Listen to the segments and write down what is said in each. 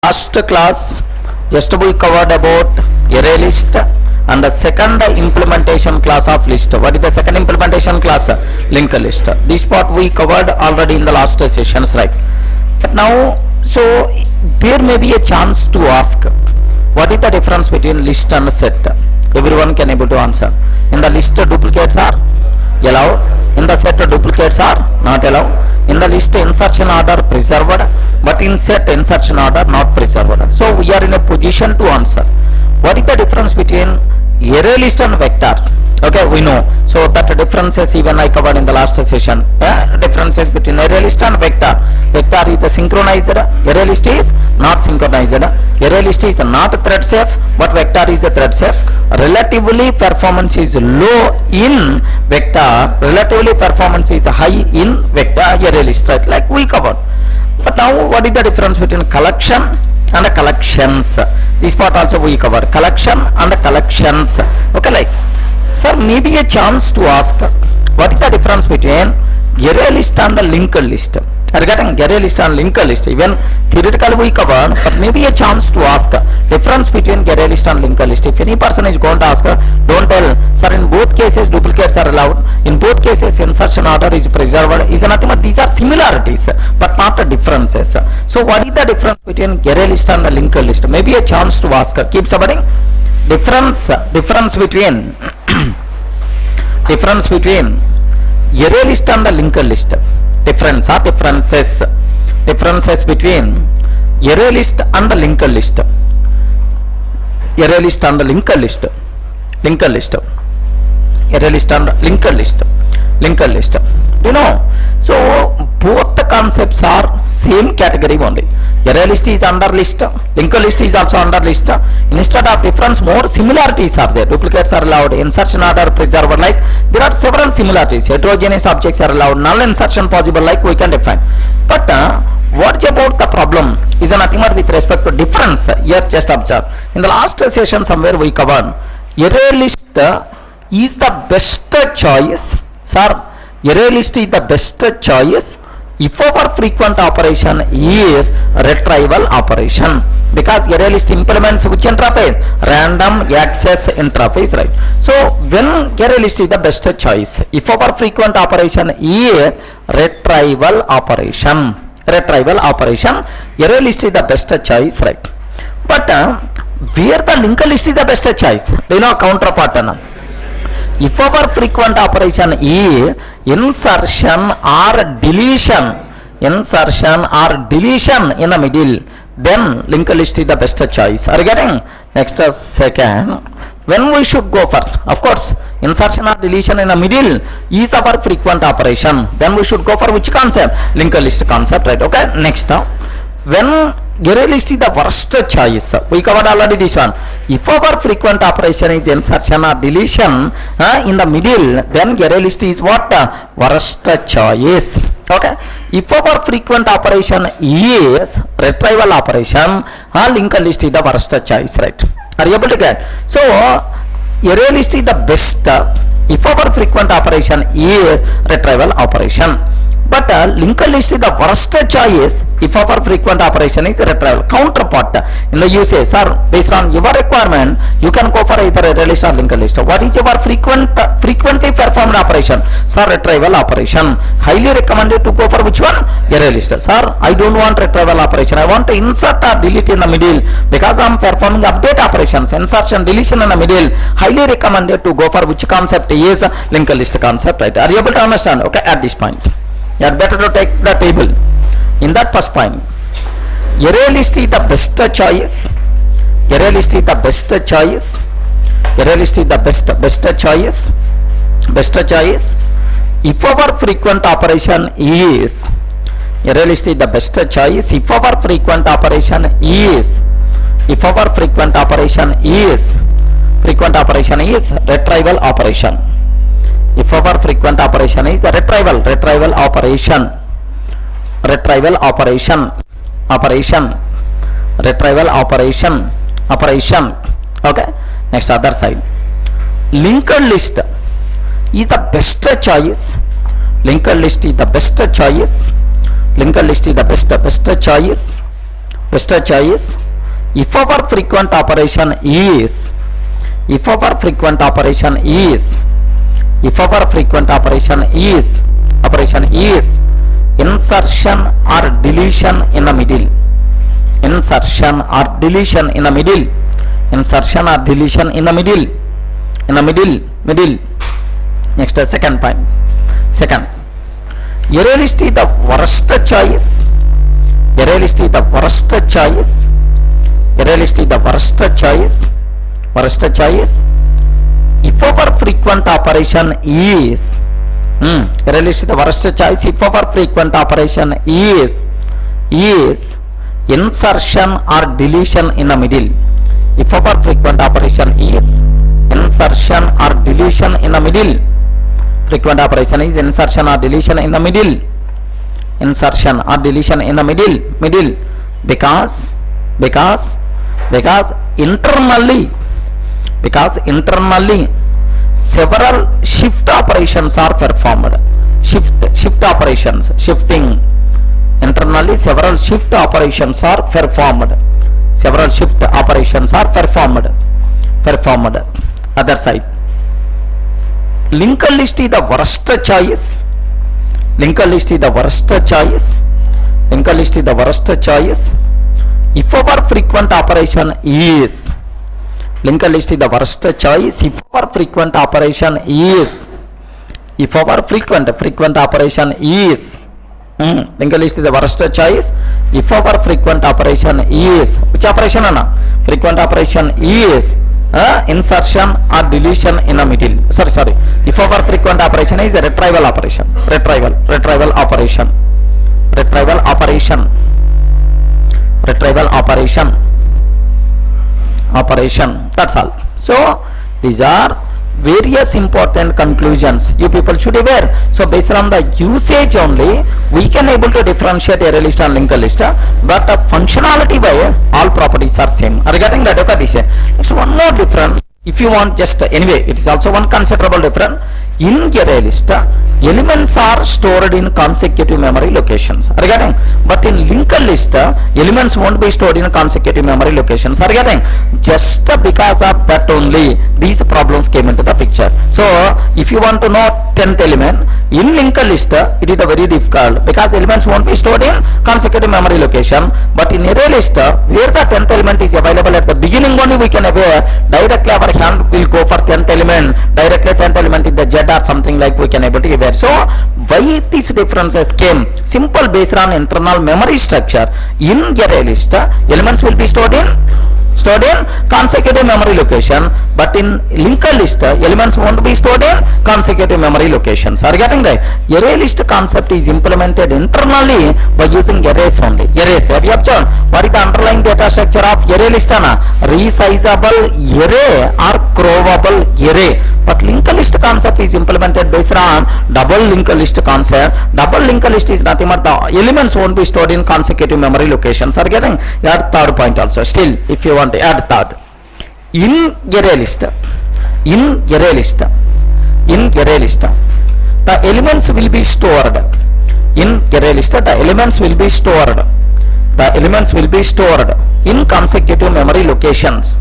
Last class just we covered about array list and the second implementation class of list. What is the second implementation class? Linked list. This part we covered already in the last sessions, right? But now, so there may be a chance to ask what is the difference between list and set. Everyone can able to answer. In the list duplicates are allowed, in the set duplicates are not allowed. In the list insertion order preserved, but in set insertion order not preserved. So we are in a position to answer what is the difference between array list and vector. Okay, we know. So that differences even I covered in the last session. Differences between array list and vector. Vector is the synchronized, array list is not synchronized. Array list is not thread safe, but vector is a thread safe. Relatively performance is low in vector, relatively performance is high in vector array list, right? Like we covered. But now what is the difference between collection and collections? This part also we cover. Collection and collections. Okay, like sir, maybe a chance to ask what is the difference between array list and the linked list. Regarding array list and linked list, even theoretically we covered, but maybe a chance to ask difference between array list and linked list. If any person is going to ask, don't tell, sir, in both cases duplicates are allowed, in both cases insertion order is preserved, is nothing but these are similarities but not the differences. So what is the difference between array list and the linked list? Maybe a chance to ask. Keep submitting. Difference between difference between array list and the linked list. Difference or differences between array list and the linked list. Array list and the linked list. Linked list. Array list and linked list. Linked list. You know, so both the concepts are same category only. Array list is under list, linked list is also under list. Instead of difference, more similarities are there. Duplicates are allowed, insertion order preserved, like there are several similarities. Heterogeneous objects are allowed, null insertion possible, like we can define. But what about the problem is nothing but with respect to difference. Here just observe. In the last session somewhere we covered array list is the best choice. Sir, array list is the best choice if our frequent operation is retrieval operation, because array list implements which interface? Random access interface, right? So when array list is the best choice if our frequent operation is retrieval operation, array list is the best choice, right? But where the linked list is the best choice? Do you know counterpart? If our frequent operation is insertion or deletion in the middle, then linked list is the best choice. Are you getting? Next second, when we should go for, of course, insertion or deletion in the middle is our frequent operation, then we should go for which concept? Linked list concept, right? Okay, next when array list is the worst choice, we covered already this one. If our frequent operation is insertion or deletion in the middle, then array list is what? Worst choice. Okay. If our frequent operation is retrieval operation, linked list is the worst choice, right? Are you able to get? So array list is the best if our frequent operation is retrieval operation. But linked list is the worst choice if our frequent operation is retrieval. Counterpart in the usage, sir, based on your requirement, you can go for either array list or linked list. What is your frequently performed operation? Sir, retrieval operation. Highly recommended to go for which one? Array list. Sir, I don't want retrieval operation. I want to insert or delete in the middle because I am performing update operations. Insertion, deletion in the middle. Highly recommended to go for which concept is linked list concept, right? Are you able to understand? Okay, at this point. You are better to take the table. In that first point, array list is the best choice. Array list is the best choice. Array list is the best choice. Best choice. If our frequent operation is, array list is the best choice. If our frequent operation is, frequent operation is retrieval operation. If our frequent operation is retrieval operation, okay. Next other side, linked list is the best choice. Linked list is the best choice. Best choice. If our frequent operation is if our frequent operation is insertion or deletion in the middle, insertion or deletion in the middle, insertion or deletion in the middle, middle. Next, second point. Second, array list is the worst choice. Array list is the worst choice. Array list is the worst choice. Worst choice. If our frequent operation is array list is the worst choice. If our frequent operation is insertion or deletion in the middle. If our frequent operation is insertion or deletion in the middle. Frequent operation is insertion or deletion in the middle. Insertion or deletion in the middle. Because internally several shift operations are performed. Shift operations, shifting. Internally several shift operations are performed. Several shift operations are performed. Other side. Linked list is the worst choice. Linked list is the worst choice. Linked list is the worst choice. If our frequent operation is linked list is the worst choice. If our frequent operation is linked list is the worst choice. If our frequent operation is, which operation ana? Frequent operation is insertion or deletion in the middle. Sorry. If our frequent operation is a retrieval operation. Retrieval operation. That's all. So these are various important conclusions you people should be aware. So based on the usage only we can able to differentiate array list and linked list, but functionality by all properties are same. Are you getting that? Okay, this is one more difference. If you want, just anyway, it is also one considerable difference. In array list, elements are stored in consecutive memory locations. Are you getting? But in linked list, elements won't be stored in consecutive memory locations. Are you getting? Just because of that only these problems came into the picture. So if you want to know 10th element in linked list, it is very difficult because elements won't be stored in consecutive memory location. But in array list, where the 10th element is available at the beginning only, we can aware directly our hand will go for 10th element. Directly 10th element is the Z or something like we can able to aware. So why these differences came? Simple, based on internal memory structure. In array list, elements will be stored in consecutive memory location, but in linked list elements won't be stored in consecutive memory locations. Are you getting that? Array list concept is implemented internally by using arrays only. Arrays. Have you observed what is the underlying data structure of array list? Resizable array or crowable array. But linked list concept is implemented based on double linked list concept. Double linked list is nothing but the elements won't be stored in consecutive memory locations. Are you getting? Add third point also. Still, if you want to add third. In array list, the elements will be stored. In array list, the elements will be stored. In consecutive memory locations.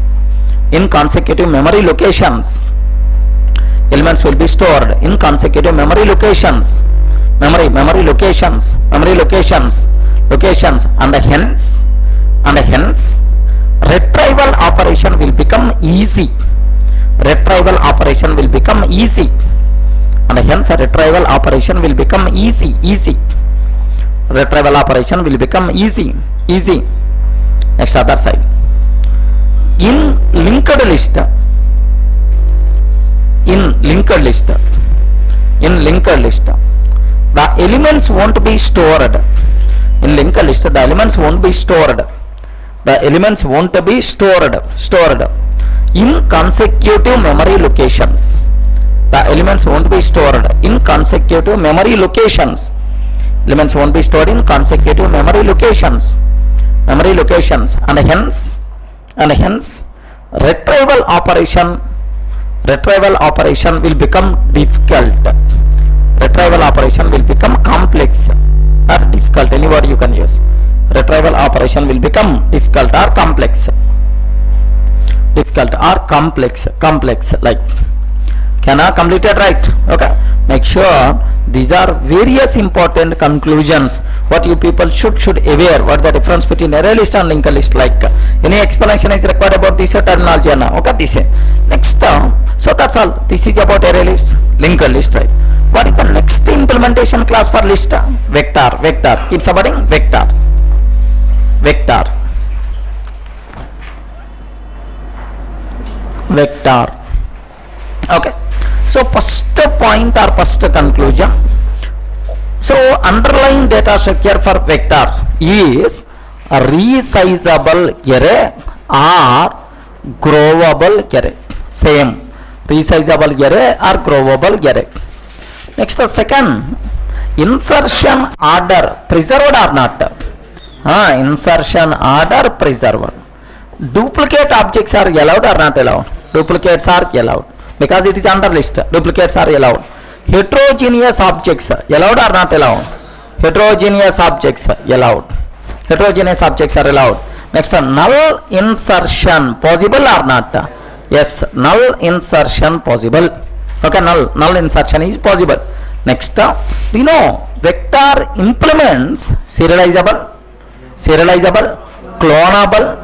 Elements will be stored in consecutive memory locations. Memory locations. And hence retrieval operation will become easy. And hence retrieval operation will become easy. Next, other side. In linked list, the elements won't be stored. In linked list, the elements won't be stored. In consecutive memory locations. The elements won't be stored in consecutive memory locations. Elements won't be stored in consecutive memory locations. And hence retrieval operation will become difficult. Retrieval operation will become complex or difficult. Any word you can use. retrieval operation will become difficult or complex. Difficult or complex like. Can I complete it right? Okay. Make sure these are various important conclusions what you people should aware what the difference between array list and linked list like. Any explanation is required about this terminology now. Okay, this is next. So that's all. This is about array list, linked list, right? What is the next implementation class for list? Vector. Keep subheading vector. Okay. So first point or first conclusion. So underlying data structure for vector is a resizable array or growable array. Same. Resizable array or growable array. Next, second, insertion order preserved or not? Insertion order preserved. Duplicate objects are allowed or not allowed? Duplicates are allowed because it is under list. Duplicates are allowed. Heterogeneous objects allowed or not allowed? Heterogeneous objects allowed. Heterogeneous objects are allowed. Next, null insertion possible or not? Yes, null insertion possible. Okay, null insertion is possible. Next, we know vector implements serializable, clonable,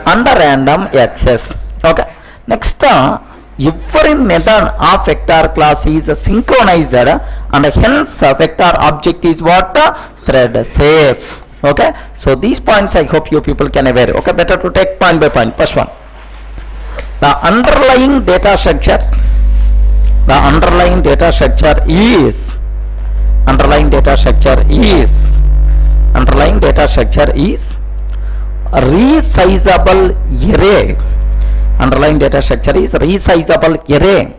and random access. Okay. Next, every method of vector class is synchronized, and hence vector object is what? Thread safe. Okay. So these points I hope you people can aware. Okay. Better to take point by point. First one. The underlying data structure is resizable array. Underlying data structure is resizable array.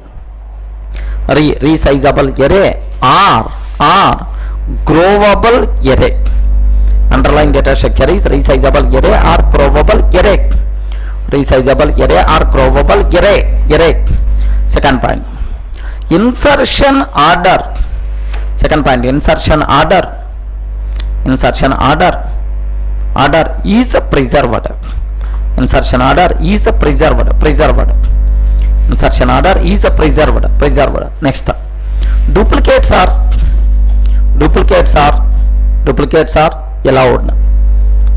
Resizable array or growable array. Underlying data structure is resizable array or growable array. Resizable array or growable array. Second point, insertion order. Second point, insertion order is preserved. Insertion order is preserved. Insertion order is preserved. Next, duplicates are allowed.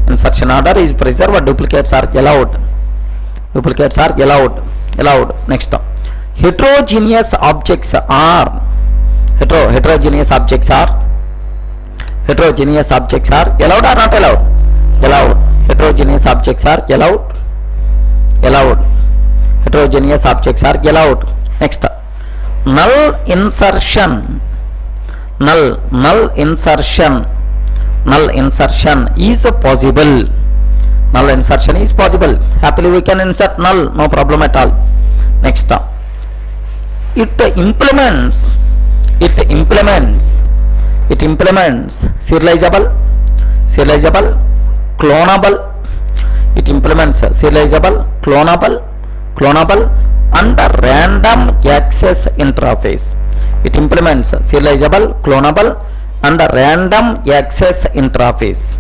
Insertion order is preserved. Duplicates are allowed. Next, heterogeneous objects are allowed or not allowed? Allowed. Heterogeneous objects are allowed. Heterogeneous objects are allowed. Next, null insertion is possible. Null insertion is possible. Happily we can insert null, no problem at all. Next, it implements serializable, clonable. It implements serializable, clonable, and random access interface. It implements serializable, clonable, and random access interface.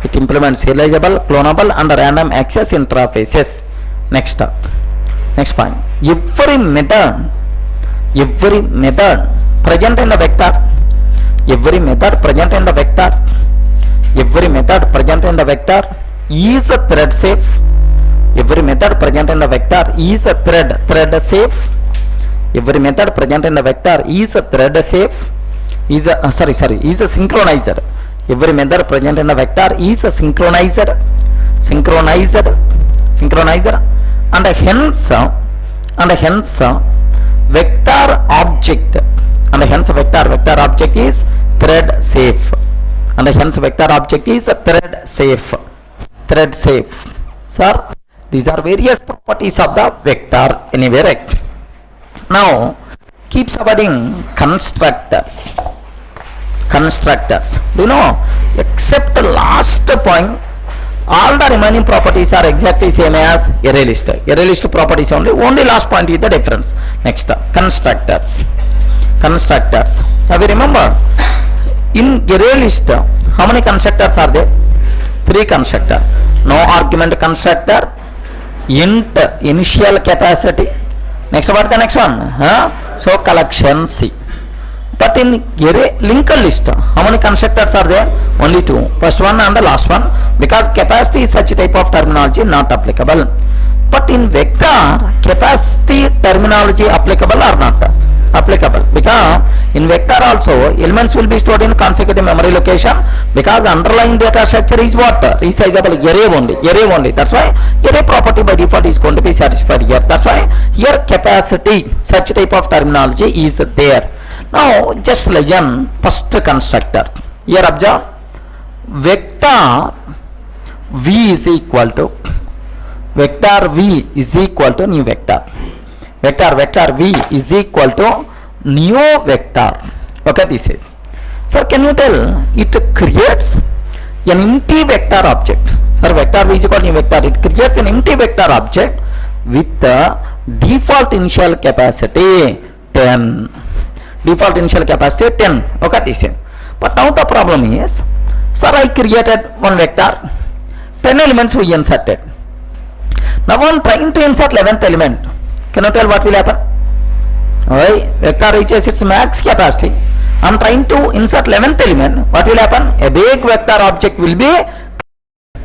It implements serializable, clonable, and random access interfaces. Next point, every method present in the vector. Every method present in the vector is a thread safe. Every method present in the vector is a thread safe. Every method present in the vector is a thread safe. Is a synchronized. Every method present in the vector is a synchronized, and hence vector object, and hence vector object is thread safe, and hence vector object is thread safe. Sir, these are various properties of the vector anywhere, right? Now keep subheading constructors. Do you know, except last point, all the remaining properties are exactly same as array list. Array list properties only last point is the difference. Next, constructors. Have you remember In array list, how many constructors are there? 3 constructor. No argument constructor, int initial capacity. Next, what the next one? So collection C. But in array linked list, how many constructors are there? Only 2. First one and the last one. Because capacity is such a type of terminology not applicable. But in vector, capacity terminology applicable or not? Applicable. Because in vector also, elements will be stored in consecutive memory location. Because underlying data structure is what? Resizable array only. Array only. That's why array property by default is going to be satisfied here. That's why here capacity, such type of terminology is there. Now just listen first constructor. Here observe, vector v is equal to new vector. Vector v is equal to new vector. Okay, this is. Sir, can you tell it creates an empty vector object? Sir, vector v is equal to new vector. It creates an empty vector object with the default initial capacity 10. Default initial capacity 10. Okay, this is. But now the problem is, sir, I created one vector, 10 elements we inserted. Now I am trying to insert 11th element. Can you tell what will happen? Alright, vector reaches its max capacity. I am trying to insert 11th element. What will happen? A big vector object will be,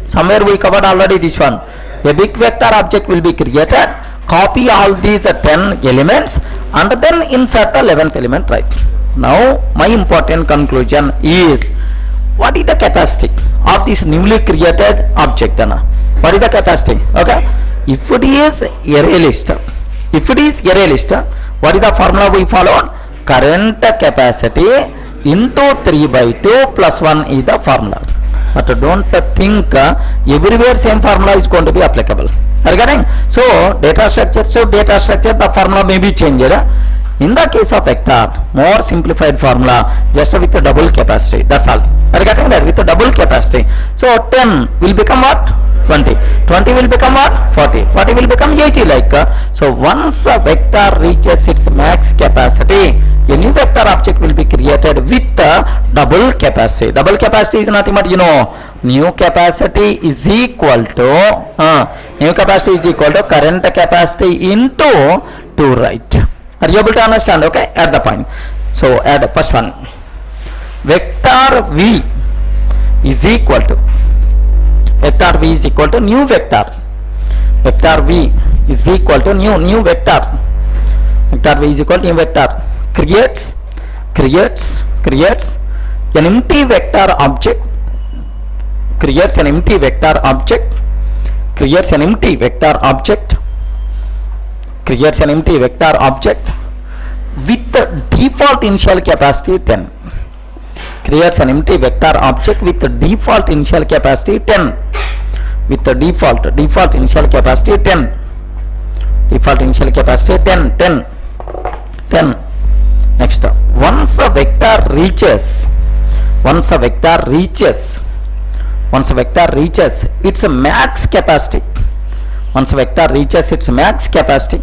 somewhere we covered already this one. A big vector object will be created. Copy all these 10 elements and then insert the 11th element, right? Now my important conclusion is, what is the capacity of this newly created object? What is the capacity? Okay, if it is array list, what is the formula we followed? Current capacity into 3 by 2 plus 1 is the formula. But don't think everywhere same formula is going to be applicable. Are you getting? So data structure, the formula may be changed. In the case of vector, more simplified formula, just with a double capacity. That's all. Are you getting that? With a double capacity. So 10 will become what? 20. 20 will become what? 40. 40 will become 80 like. So once a vector reaches its max capacity, a new vector object will be created with double capacity. Double capacity is nothing but, new capacity is equal to current capacity into 2, right? Are you able to understand? Okay, add the point. So add the first one. Vector v is equal to new vector. Vector v is equal to new vector. Vector v is equal to new vector. Creates an empty vector object. Creates an empty vector object with the default initial capacity 10. Creates an empty vector object with the default initial capacity 10. With the default initial capacity 10. Default initial capacity 10. Next, once a vector reaches its max capacity. Once a vector reaches its max capacity,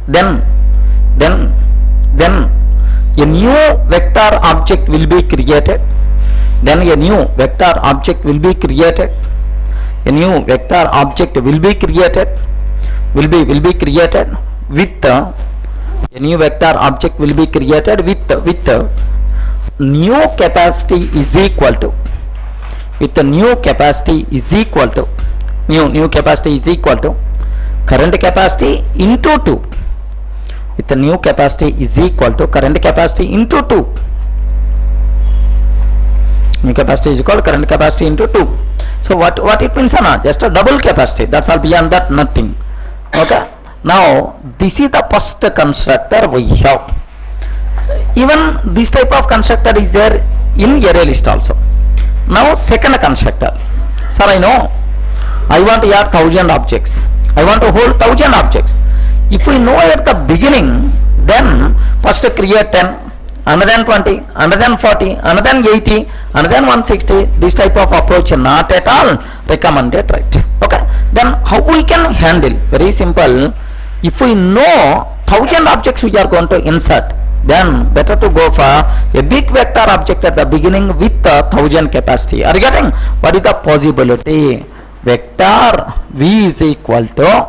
then a new vector object will be created. A new vector object will be created with new capacity is equal to current capacity into 2. With the new capacity is equal to current capacity into 2. New capacity is equal to current capacity into 2. So what it means? Just a double capacity. That's all. Beyond that, nothing. Okay. Now this is the first constructor we have. Even this type of constructor is there in array list also. Now second constructor. Sir, I know I want to add 1000 objects. I want to hold 1000 objects. If we know at the beginning, then first create 10, and then 20, and then 40, and then 80, and then 160. This type of approach not at all recommended, right? Okay. Then how we can handle? Very simple. If we know 1000 objects we are going to insert, then better to go for a big vector object at the beginning with 1000 capacity. Are you getting? What is the possibility? Vector V is equal to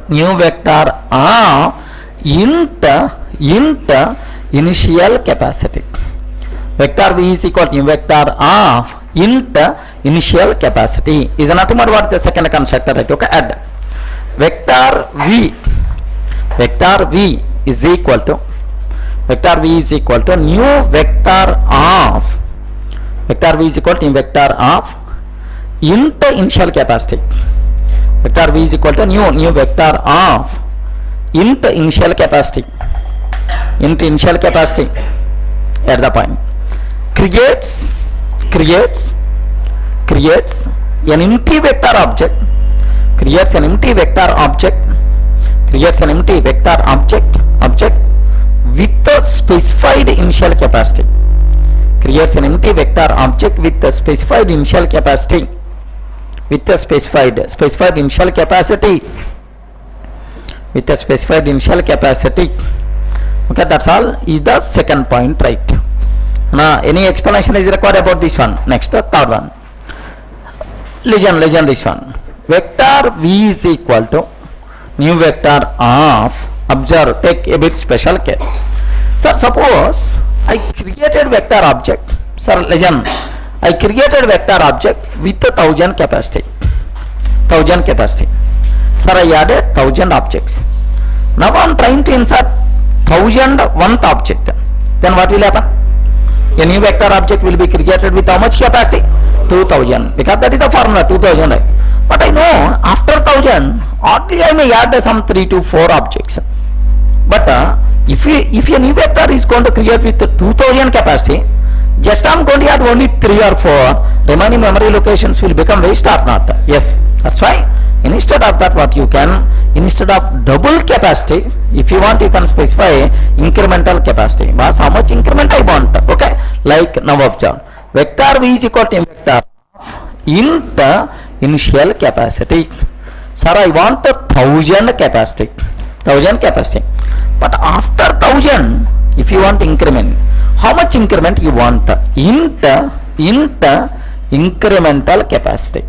new vector of int initial capacity. Vector V is equal to new vector of int initial capacity is nothing but what the second constructor, right? Okay, add vector V is equal to new vector of int initial capacity. Vector V is equal to new vector of int initial capacity at the point creates an empty vector object with a specified initial capacity. Creates an empty vector object with a specified initial capacity. Specified initial capacity. Okay, that's all is the second point, right? Now, any explanation is required about this one? Next, the third one. Listen this one. Vector V is equal to new vector of, observe, take a bit special care. Sir, suppose I created vector object. Sir, listen. I created vector object with 1000 capacity. Sir, I added 1000 objects. Now I am trying to insert 1001th object. Then what will happen? A new vector object will be created with how much capacity? 2000, because that is the formula, 2000, right? But I know after 1000 oddly I may add some 3 to 4 objects. But if a new vector is going to create with 2000 capacity, just I am going to add only 3 or 4, remaining memory locations will become waste or not? Yes, that's why instead of that, what you can, instead of double capacity, if you want, you can specify incremental capacity. But how much increment I want? Okay, like now observe, vector V is equal to vector int initial capacity. Sir, I want 1000 capacity. But after 1000, if you want increment, how much increment you want? Int incremental capacity.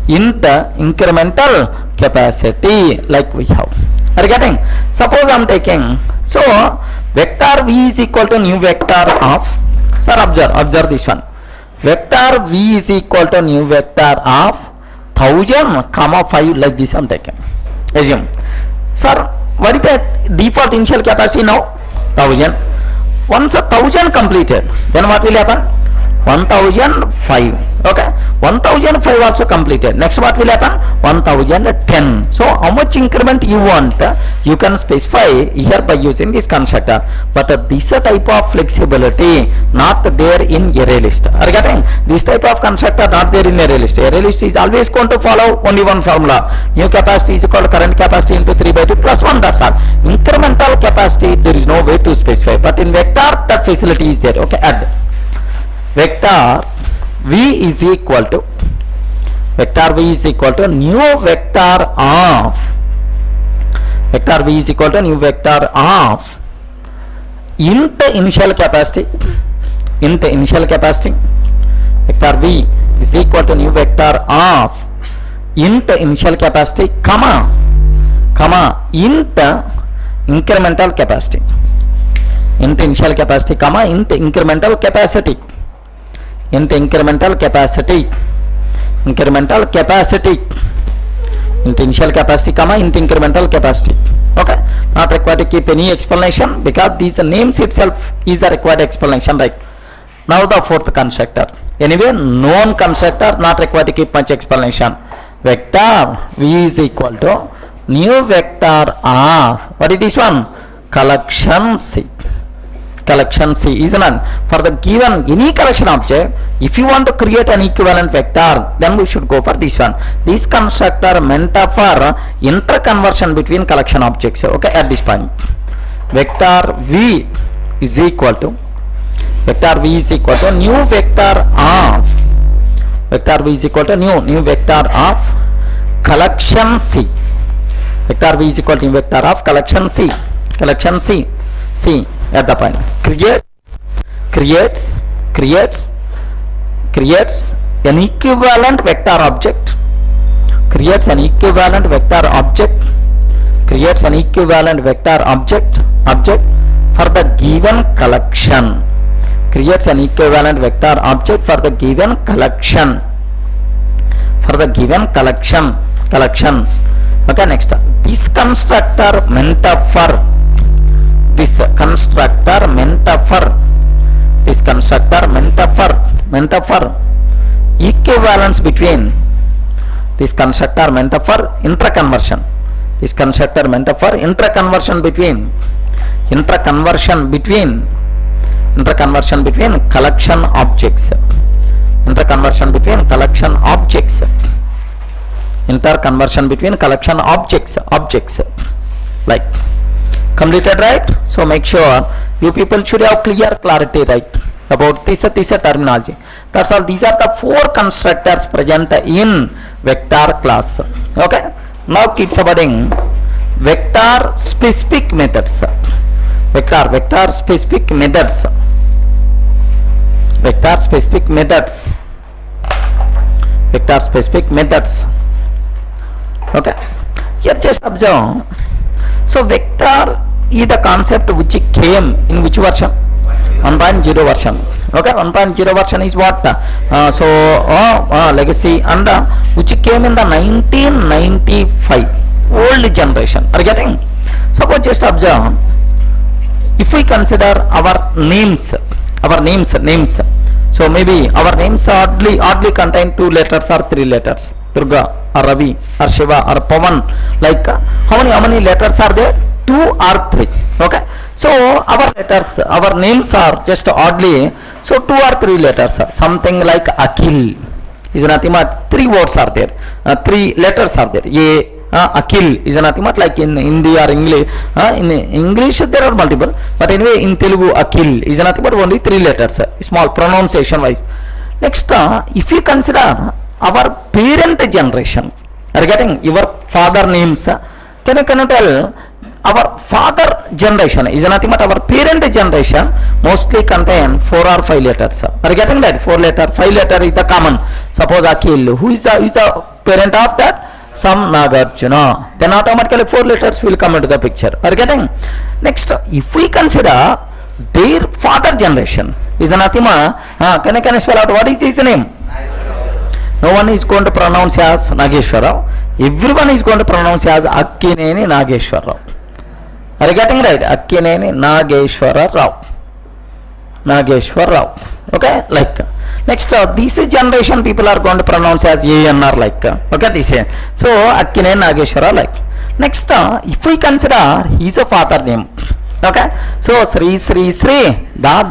Incremental capacity, like we have. Are you getting? Suppose I am taking, so vector V is equal to new vector of, sir, observe this one. Vector V is equal to new vector of 1000, 5, like this I am taking. Assume, sir, what is the default initial capacity now? 1000. Once 1000 completed, then what will happen? 1005. Okay, 1005 also completed. Next, what will happen? 1010. So how much increment you want, you can specify here by using this constructor. But this type of flexibility not there in array list. Are you getting? This type of constructor not there in array list. Array list is always going to follow only one formula. New capacity is equal to current capacity into 3/2 plus 1. That's all. Incremental capacity there is no way to specify. But in vector that facility is there. Okay, add. Vector V is equal to new vector of int initial capacity. Vector V is equal to new vector of int initial capacity, comma int incremental capacity. Int initial capacity, comma int incremental capacity. Incremental capacity, int initial capacity, comma int incremental capacity. Okay, not required to keep any explanation because these names itself is the required explanation, right? Now the fourth constructor, anyway known constructor, not required to keep much explanation. Vector V is equal to new vector of, what is this one? Collection C is none. For the given any collection object, if you want to create an equivalent vector, then we should go for this one. This constructor meant for interconversion between collection objects. Okay, at this point, vector V is equal to new vector of new vector of collection C. Vector V is equal to new vector of collection C. See at the point. Creates an equivalent vector object. Creates an equivalent vector object. Creates an equivalent vector object for the given collection. Creates an equivalent vector object for the given collection. For the given collection. Okay, next. This constructor meant for equivalence between. This constructor meant for interconversion. This constructor meant for interconversion between collection objects. Interconversion between collection objects. Like, completed, right? So make sure you people should have clarity, right, about this terminology. That's all. These are the 4 constructors present in vector class. Okay, now keep studying vector specific methods. Vector specific methods. Okay, here just observe. So vector is the concept which came in which version? 1.0 version. Okay, 1.0 version is what? Legacy, and which came in the 1995 old generation. Are you getting? Suppose just observe. If we consider our names. So maybe our names oddly contain 2 letters or 3 letters. Durga or Ravi or Shiva or Pavan. Like how many letters are there? 2 or 3. Okay. So our names are just oddly. So 2 or 3 letters. Something like Akhil is nothing but 3 words are there. 3 letters are there. Akhil is nothing but like in Hindi or English. In English there are multiple, but anyway in Telugu Akhil is nothing but only 3 letters. Small pronunciation wise. Next, if you consider our parent generation, are getting your father names? Can you tell? Our father generation is nothing but our parent generation mostly contain 4 or 5 letters. Are you getting that? 4 letter, 5 letter is the common. Suppose Akhil, who is the parent of that? Some Nagarjuna. Then automatically 4 letters will come into the picture. Are you getting? Next, if we consider their father generation is nothing but, can you spell out what is his name? No one is going to pronounce as Nageshwara. Everyone is going to pronounce as Akkineni Nageshwara. Are you getting right? Akkineni Nageshwara Rao. Okay, like next, this generation people are going to pronounce as ANR, like okay, this is so Akkineni Nageshwara, like. Next, if we consider his father name, okay, so Sri da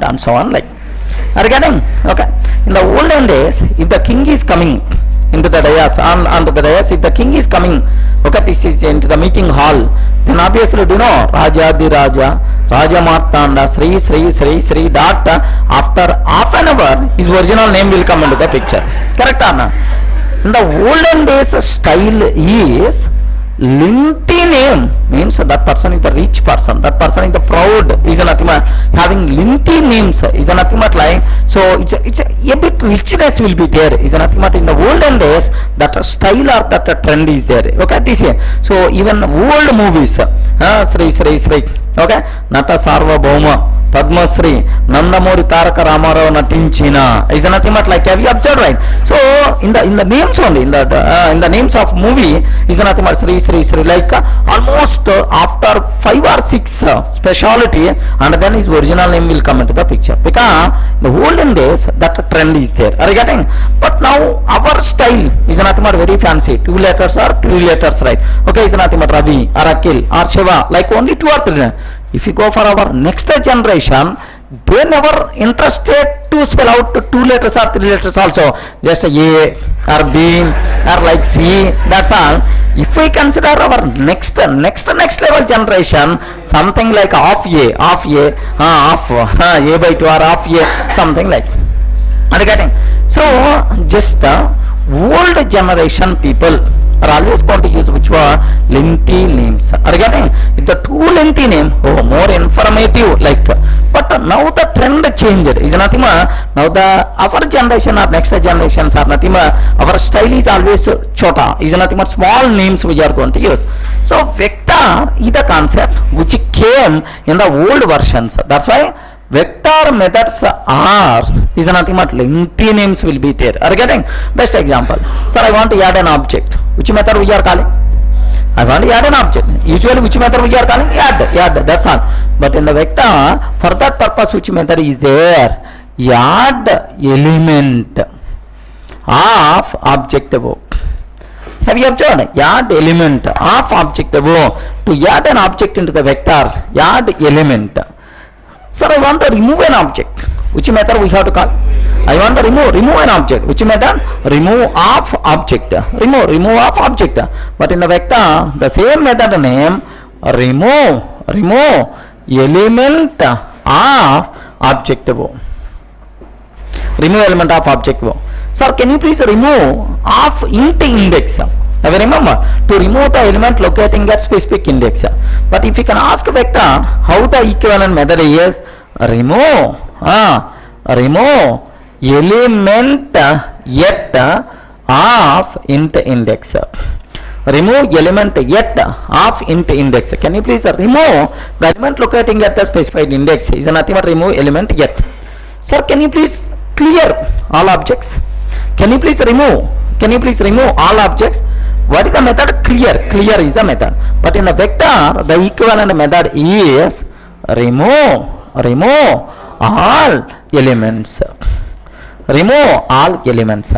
and so on, like. Are you getting? Okay, in the olden days, if the king is coming into the dais, onto the dais, if the king is coming, okay, this is into the meeting hall, then obviously do you know Raja Martanda Sri dot, after half an hour his original name will come into the picture. Correct or not? In the olden days style is lengthy name, means that person is the rich person, that person is the proud, is nothing but having lengthy names, is nothing but like, so it's a bit richness will be there, is nothing but in the olden days that style or that trend is there. Okay, this here. So even old movies, Sri, okay, Nata Sarvabhauma, Padma Sri, Nandamuri Taraka Ramarao Natinchina, is nothing but like, have you observed, right? So in the names only, in the names of movie is nothing but Sri, like almost after 5 or 6 speciality, and then his original name will come into the picture, because the olden days that trend is there. Are you getting? But now our style is nothing but very fancy, 2 letters or 3 letters, right? Okay, is nothing but Ravi or Akhil or Shiva, like only 2 or 3. If you go for our next generation, they never interested to spell out 2 letters or 3 letters also, just A or B or like C, that's all. If we consider our next level generation, something like half A by 2 or half A, something like. Are you getting? So just the old generation people, are always going to use which were lengthy names. Are you getting? If the too lengthy name, oh, more informative like. But now the trend changed. Is nothing more. Now the our generation or next generations are nothing more. Our style is always chota. Is nothing more. Small names we are going to use. So vector is the concept which came in the old versions. That's why vector methods are is nothing but lengthy names will be there. Are you getting? Best example. Sir, I want to add an object. Which method we are calling? I want to add an object. Usually which method we are calling? Add. That's all. But in the vector, for that purpose, which method is there? Add element of object above. Have you observed? Add element of object above. To add an object into the vector, add element. Sir, I want to remove an object. Which method we have to call? I want to remove an object. Which method? Remove of object. Remove of object. But in the vector, the same method name, remove element of object above. Remove element of object above. Sir, can you please remove of int index? Have you remember? To remove the element locating at specific index. But if you can ask vector, how the equivalent method is? Remove element yet of int index. Remove element yet of int index. Can you please remove the element locating at the specified index? Is nothing but remove element yet. Sir, can you please clear all objects? Can you please remove all objects? What is the method? Clear is the method. But in the vector, the equivalent method is remove all elements. Remove all elements.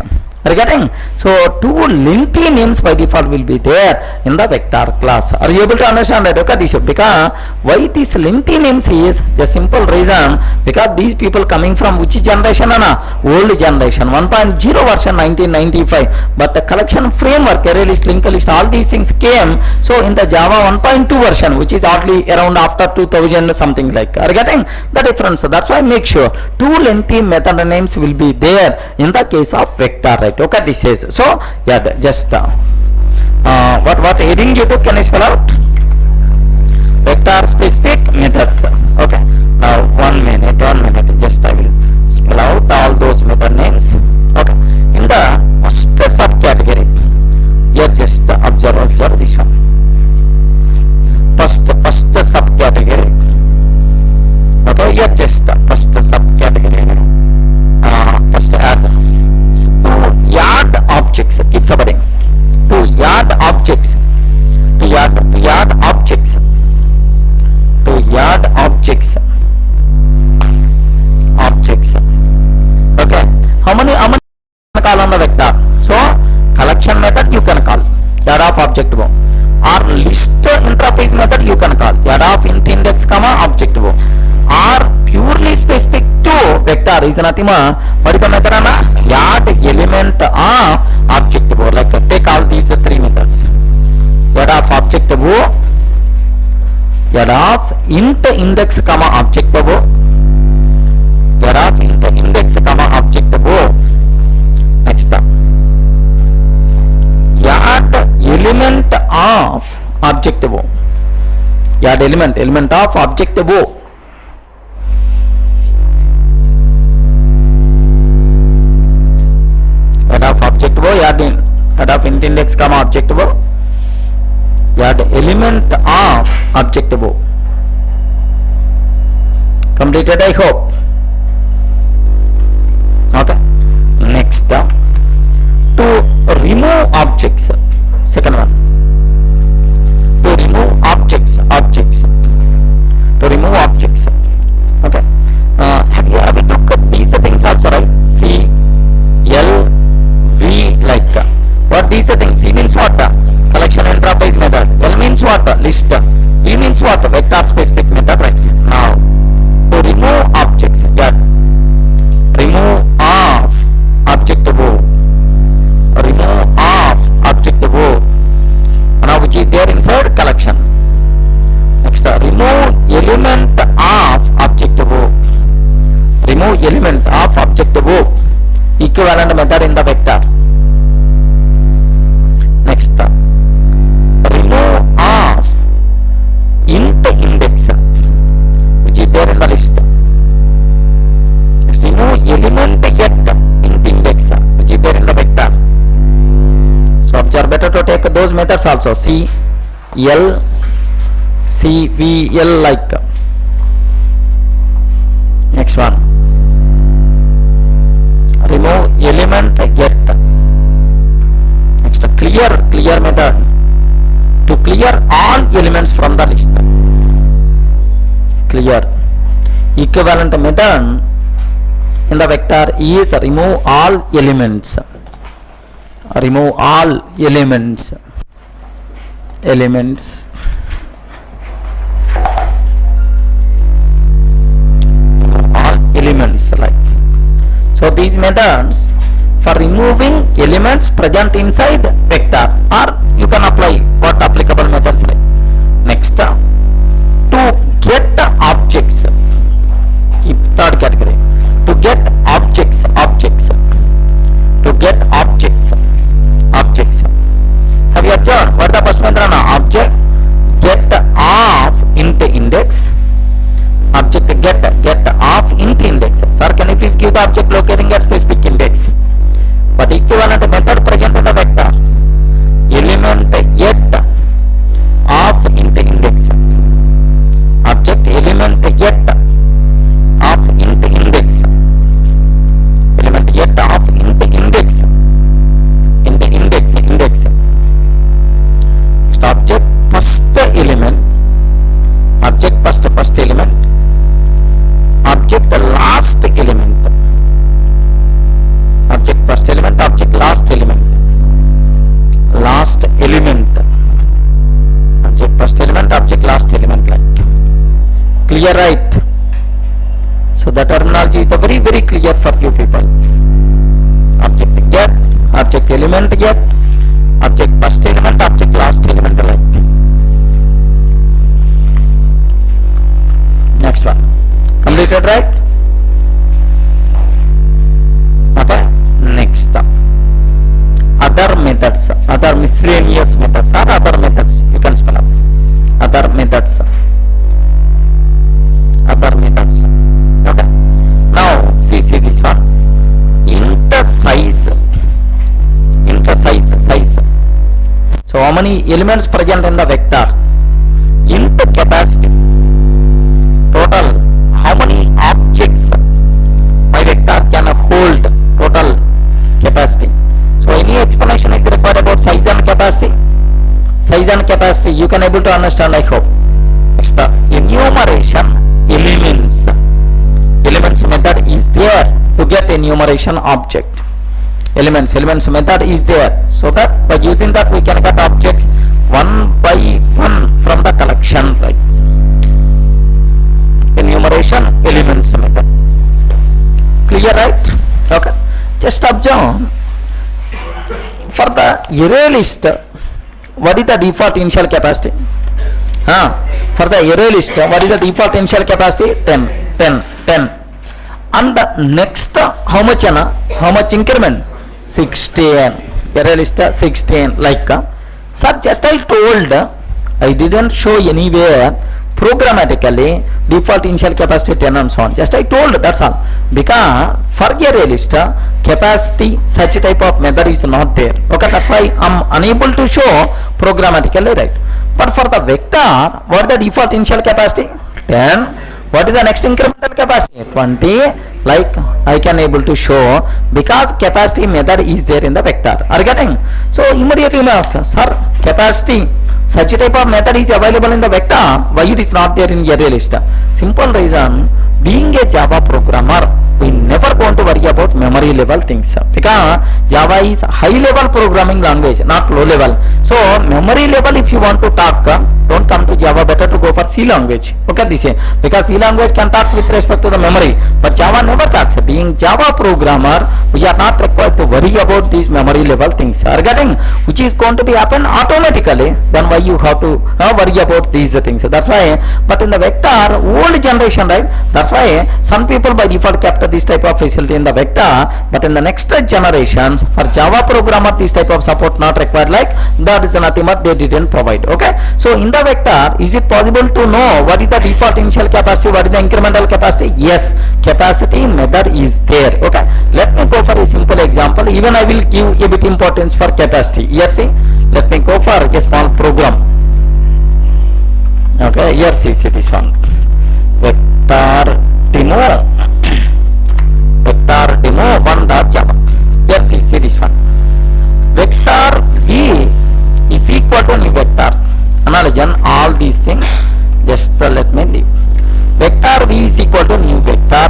Are you getting? So two lengthy names by default will be there in the vector class. Are you able to understand that? Okay, this because why this lengthy names is the simple reason because these people coming from which generation? Old generation 1.0 version 1995. But the collection framework, array list, linked list, all these things came. So in the Java 1.2 version, which is hardly around after 2000 something like. Are you getting the difference? That's why make sure two lengthy method names will be there in the case of vector, right? Okay, this is so. Yeah, just what heading you took? Can I spell out? Vector specific methods. Okay. Now 1 minute. Just I will spell out all those method names. Okay. In the first subcategory, here just observe this one. First subcategory. Okay. Here just first subcategory. First add. Yard objects, keep suffering. To yard objects. Okay. How many call on the vector? So collection method you can call. Yard of object above. Or list interface method you can call. Yard of int index object above. Or purely specific to vector is nothing more. What is the method? Yard element of object above. Like take all these three methods. Yard of object above. Yard of int index object above. Yard of int index object above. Next yard element of object above. Yard element of object above. Object above, yard of int index object above, yard element of object above. Completed, I hope. Okay. Next, to remove objects. Second one. To remove objects. To remove objects. Okay. Have you ever took these things also, right? C, L, V, like what these things? C means what? Collection interface method. L means what? List. V means what? Vector specific method, right? Now to remove objects, yeah. Remove of object above. Remove of object above. Now which is there inside collection. Next, remove element of object above. Remove element of object above. Equivalent method in the vector. Next, methods also, C, L, C, V, L like. Next one, remove element get. Next, clear method, to clear all elements from the list. Clear. Equivalent method in the vector is remove all elements. Remove all elements. All elements like. So these methods for removing elements present inside vector, or you can apply what applicable methods like. Next, to get objects. Keep third category. To get objects. To get objects. Have you observed what the first method? Object get of int index. Object get of int index. Sir, can you please give the object locating at specific index? But equivalent method present in the vector. Element get of int index. Object element get of int index. Element get of int index. Index. Object first element. Object first element. Object last element. Object first element. Object last element. Object first element. Object last element. Like. Clear, right? So the terminology is very, very clear for you people. Object get, object element get, object first element, object last element like. Next one. Completed, right? Okay. Next. Other methods, other miscellaneous methods, or other methods. You can spell out. Other methods. Okay. Now see this one. Int size. So how many elements present in the vector? Int capacity. Total. How many objects my vector can hold? Total capacity. So any explanation is required about size and capacity? Size and capacity you can able to understand, I hope. Next, enumeration elements method is there to get enumeration object. Elements method is there, so that by using that we can get objects one by one from the collection, right? Enumeration elements method. Clear, right? Okay. Just observe for the array list, what is the default initial capacity? For the array list, what is the default initial capacity? 10. And the next, how much increment? 16. Array list 16 like. Sir, just I told, I didn't show anywhere programmatically default initial capacity 10 and so on. Just I told, that's all. Because for array list capacity such type of method is not there. Okay, that's why I'm unable to show programmatically, right? But for the vector, what is the default initial capacity? 10. What is the next incremental capacity? 20. Like I can able to show because capacity method is there in the vector. Are you getting? So immediately you may ask, sir, capacity such type of method is available in the vector, why it is not there in array list? Simple reason, being a Java programmer, we never going to worry about memory level things because Java is high level programming language, not low level. So memory level, if you want to talk, don't come to Java, better to go for C language. Okay, this is because C language can talk with respect to the memory, but Java never talks. Being Java programmer, we are not required to worry about these memory level things. Are getting? Which is going to be happen automatically. Then why you have to worry about these things? That's why. But in the vector, old generation, right? That's why some people by default kept this type of facility in the vector, but in the next generations for Java programmer this type of support not required, like that is nothing but they didn't provide. Okay, so in the vector, is it possible able to know what is the default initial capacity, what is the incremental capacity? Yes, capacity method is there. Okay, let me go for a simple example. Even I will give a bit importance for capacity. Here see, let me go for a small program. Okay, here see this one, vector demo vector demo 1.java. Here see this one, vector v is equal to new vector. Analogy all these things, just let me leave. Vector v is equal to new vector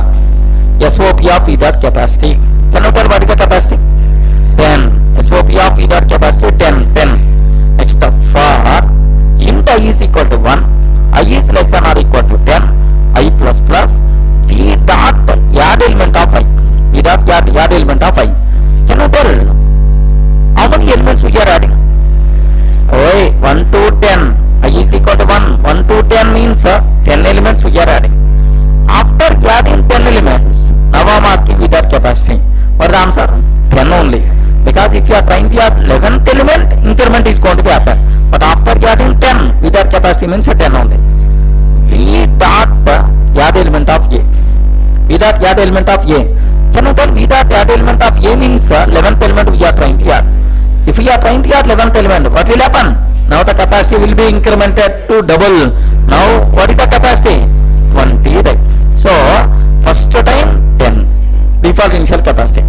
SOP of v dot capacity. Can you tell what is the capacity? 10. SOP of v dot capacity 10. Next for int I is equal to 1, I is less than or equal to 10, I plus plus v dot add element of I, v dot add element of I. Can you tell how many elements we are adding? Oh, 1 to 10, I is equal to 1. 1 to 10 means 10 elements we are adding. After adding 10 elements, now I am asking v dot capacity. What is the answer? 10 only. Because if you are trying to add 11th element, increment is going to be happen. But after adding 10, v dot capacity means 10 only. V dot add element of A. V dot add element of A. Can you tell v dot add element of A means 11th element we are trying to add. If we are trying to add 11th element, what will happen? Now the capacity will be incremented to double. Now what is the capacity? 20, right? So first time 10, default initial capacity.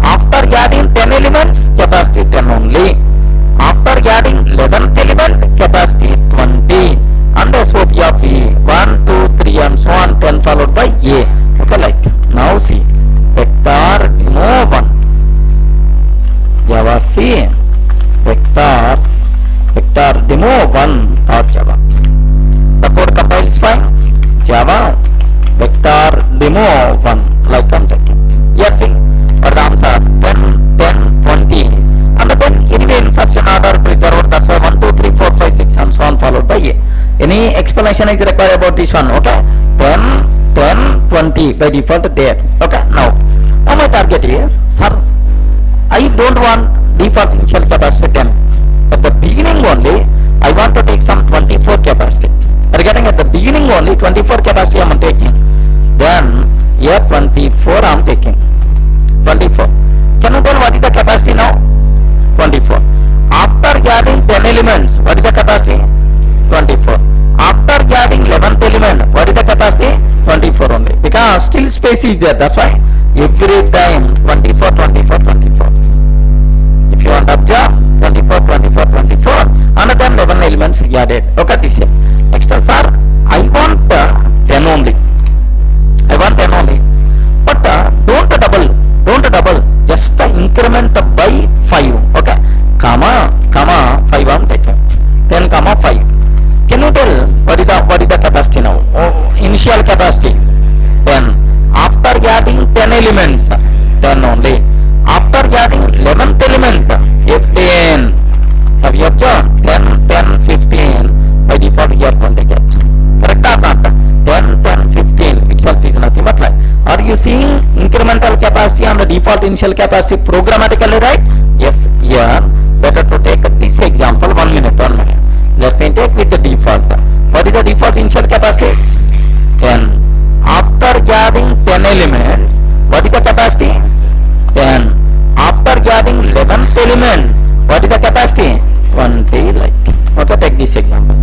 After adding 10 elements, capacity 10 only. After adding 11th element, capacity 20. And the SOP of E 1, 2, 3 and so on, 10 followed by A. Okay, like now see vector demo 1. Java C vector demo 1 dot Java. The code compiles fine. Java vector demo 1 like I'm taking. Yes, see, but the answer 10, 10, 20. And then anyway insertion order preserved. That's why 1, 2, 3, 4, 5, 6 and so on followed by A. Any explanation is required about this one? Okay, 10, 10, 20 by default there. Okay, now my target is, sir, I don't want default initial capacity 10. At the beginning only, I want to take some 24 capacity. Are getting at the beginning only 24 capacity I am taking. Then here 24 I am taking. 24. Can you tell what is the capacity now? 24. After adding 10 elements, what is the capacity? 24. After adding 11th element, what is the capacity? 24 only. Because still space is there. That's why every time 24, 24, 24. If you want to observe 24, 24, 24, and then 11 elements added. Okay, this here. Next, sir, I want 10 only. I want 10 only. But don't double. Just increment by 5. Okay, comma 5 I am taking. 10, comma 5. Can you tell what is the capacity now? Oh, initial capacity 10. After adding 10 elements, 10 only. After adding 11th element, 15. Have you observed? 10, 10, 15. By default, we are going to get. Correct or not? 10, 10, 15 itself is nothing but like. Are you seeing incremental capacity and the default initial capacity programmatically, right? Yes, here. Better to take this example. 1 minute. Let me take with the default. What is the default initial capacity? 10. After adding 10 elements, what is the capacity? 10. After adding 11th element, what is the capacity? 20 like. Okay, take this example.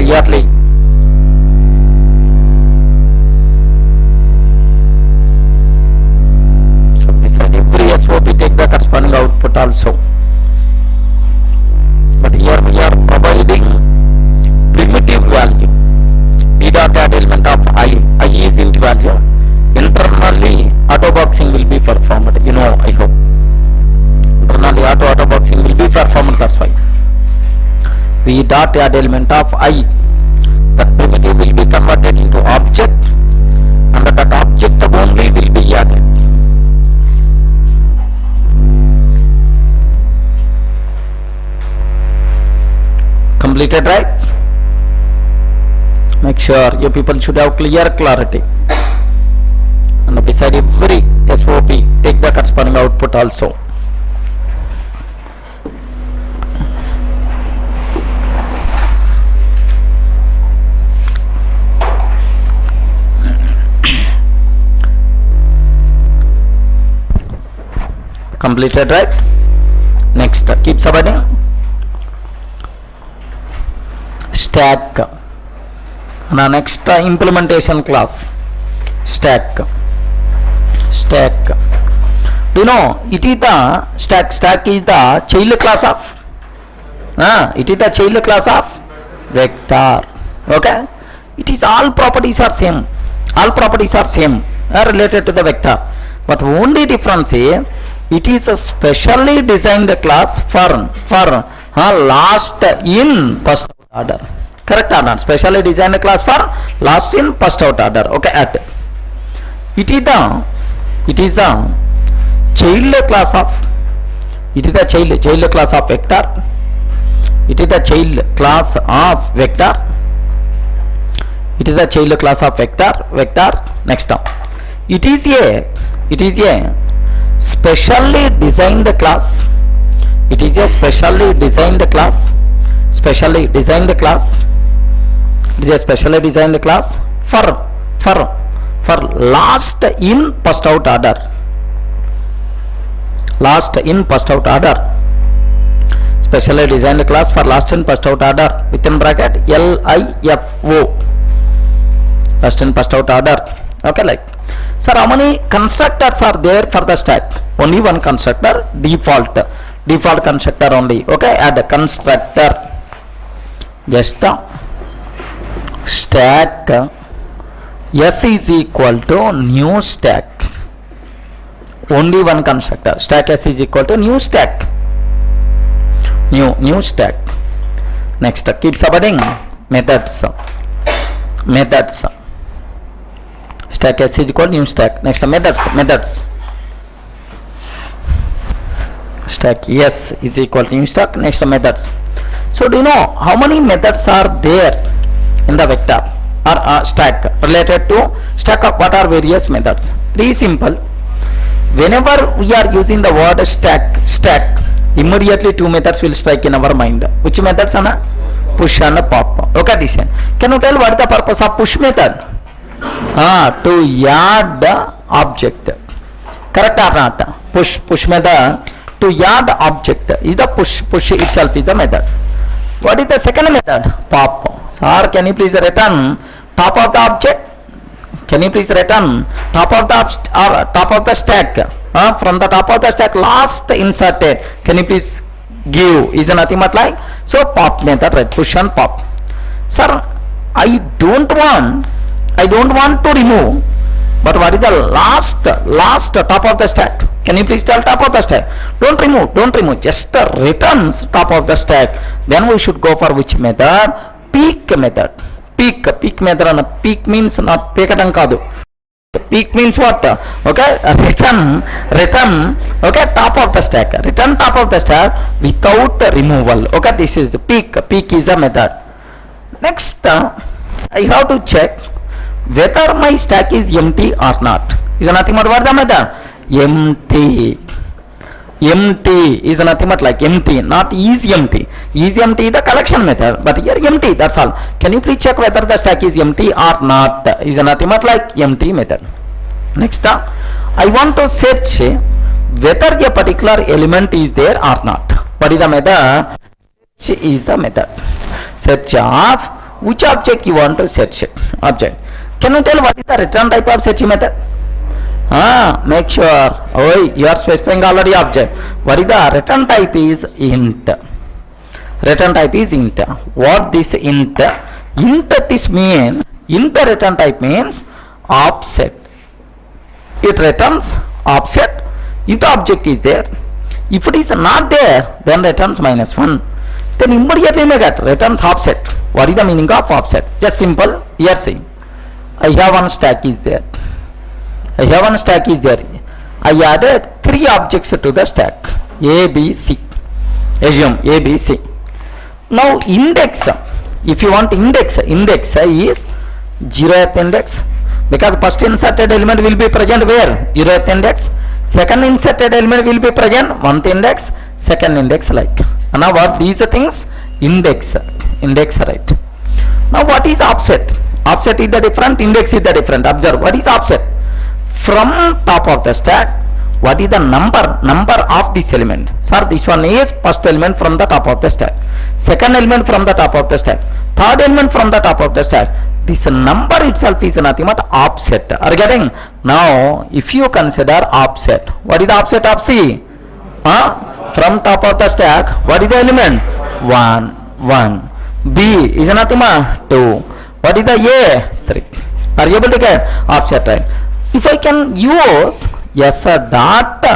clearly. So beside every SOP take the corresponding output also. But here we are providing primitive value. P dot add element of I is int value. Internally auto boxing will be performed, you know, I hope. Internally auto boxing will be performed, that's why. V dot add element of I, that primitive will be converted into object, and that object only will be added. Completed, right? Make sure you people should have clear clarity. And beside every SOP take the corresponding output also. Completed, right? Next, keep subheading. Stack. Now next implementation class, stack. Do you know it is the stack is the child class of it is the child class of vector. Okay, it is all properties are same, related to the vector, but only difference is it is a specially designed class for last in first order. Correct or not? Specially designed class for last in first out order. Okay, add. It is the child class of child class of vector. It is the child class of vector. It is the child class of vector. Next up, it is a specially designed class. It is a specially designed class. It is a specially designed class for last in first out order. Specially designed class for last in first out order, within bracket LIFO, last in first out order. Okay, like, sir, how many constructors are there for the stack? Only one constructor, default constructor only. Okay, add a constructor, just stack S is equal to new stack. Only one constructor, stack S is equal to new stack. New stack. Next, keep subheading methods. Stack S is equal to new stack. Next, methods. Stack S is equal to new stack. Next, methods. So do you know how many methods are there in the vector or stack related to stack? Of what are various methods? Very simple. Whenever we are using the word stack, immediately two methods will strike in our mind. Which methods, Anna? Push and pop. Okay, this one. Can you tell what is the purpose of push method? To add the object. Correct or not? Push method to add the object is the push itself is the method. What is the second method? Pop. Sir, can you please return top of the object? Can you please return top of the stack? From the top of the stack last inserted. Can you please give? Is nothing but like so pop method, right? Push and pop. Sir, I don't want to remove. But what is the last top of the stack? Can you please tell top of the stack? Don't remove. Just returns top of the stack. Then we should go for which method? Peek method. Peek method, and peek means not pekadam kadu. Peek means what? Okay, return. Okay, top of the stack. Return top of the stack without removal. Okay, this is the peek. Peek is a method. Next, I have to check whether my stack is empty or not. Is nothing but what the method? Empty is nothing but like empty, not is empty. Is empty the collection method, but here empty, that's all. Can you please check whether the stack is empty or not? Is nothing but like empty method. Next, I want to search whether a particular element is there or not. What is the method? Search is the method. Search of which object you want to search it? Object. Can you tell what is the return type of search method? Make sure. Oh, you are specifying already object. What is the return type is int. Return type is int. What this int? Int this mean, int return type means offset. It returns offset. Int object is there. If it is not there, then returns -1. Then immediately you get returns offset. What is the meaning of offset? Just simple. Here see, I have one stack is there. I have one stack is there. I added 3 objects to the stack. A, B, C. Assume A, B, C. Now index. If you want index is 0th index, because first inserted element will be present where? 0th index. Second inserted element will be present 1th index, second index like. Now what these things? Index, right. Now what is offset? Offset is the different, index is the different. Observe, what is offset? From top of the stack, what is the number of this element? Sir, this one is first element from the top of the stack, second element from the top of the stack, third element from the top of the stack. This number itself is nothing but offset. Are you getting? Now if you consider offset, what is the offset of C? From top of the stack, what is the element? 1. B is nothing but 2. What is the A? 3. Are you able to get offset, right? If I can use yes dot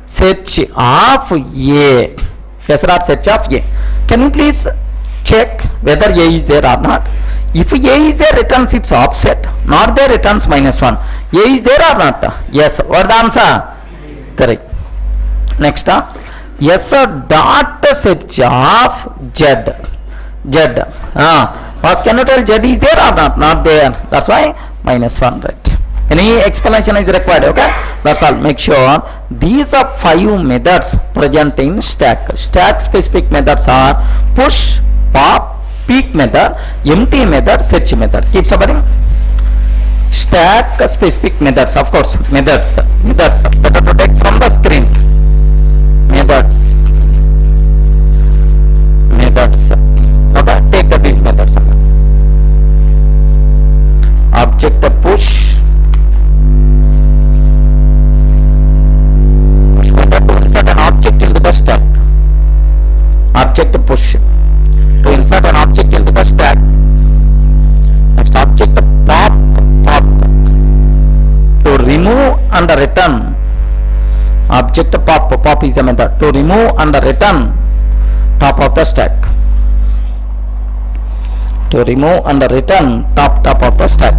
search of A, yes dot search of A, can you please check whether A is there or not? If A is there, returns its offset. Not there, returns -1. A is there or not? Yes. What the answer? 3. Next, yes dot search of Z. What can you tell? Z is there or not? Not there. That's why -1, right? Any explanation is required? Okay, that's all. Make sure these are 5 methods present in stack. Stack specific methods are push, pop, peek method, empty method, search method. Keep suffering. Stack specific methods, of course. Methods. Better to take from the screen. Methods. Okay, take these methods. Object push. Object into the stack. Object push to insert an object into the stack. Next, object pop to remove and return. Object pop is the method to remove and return top of the stack. To remove and return top of the stack.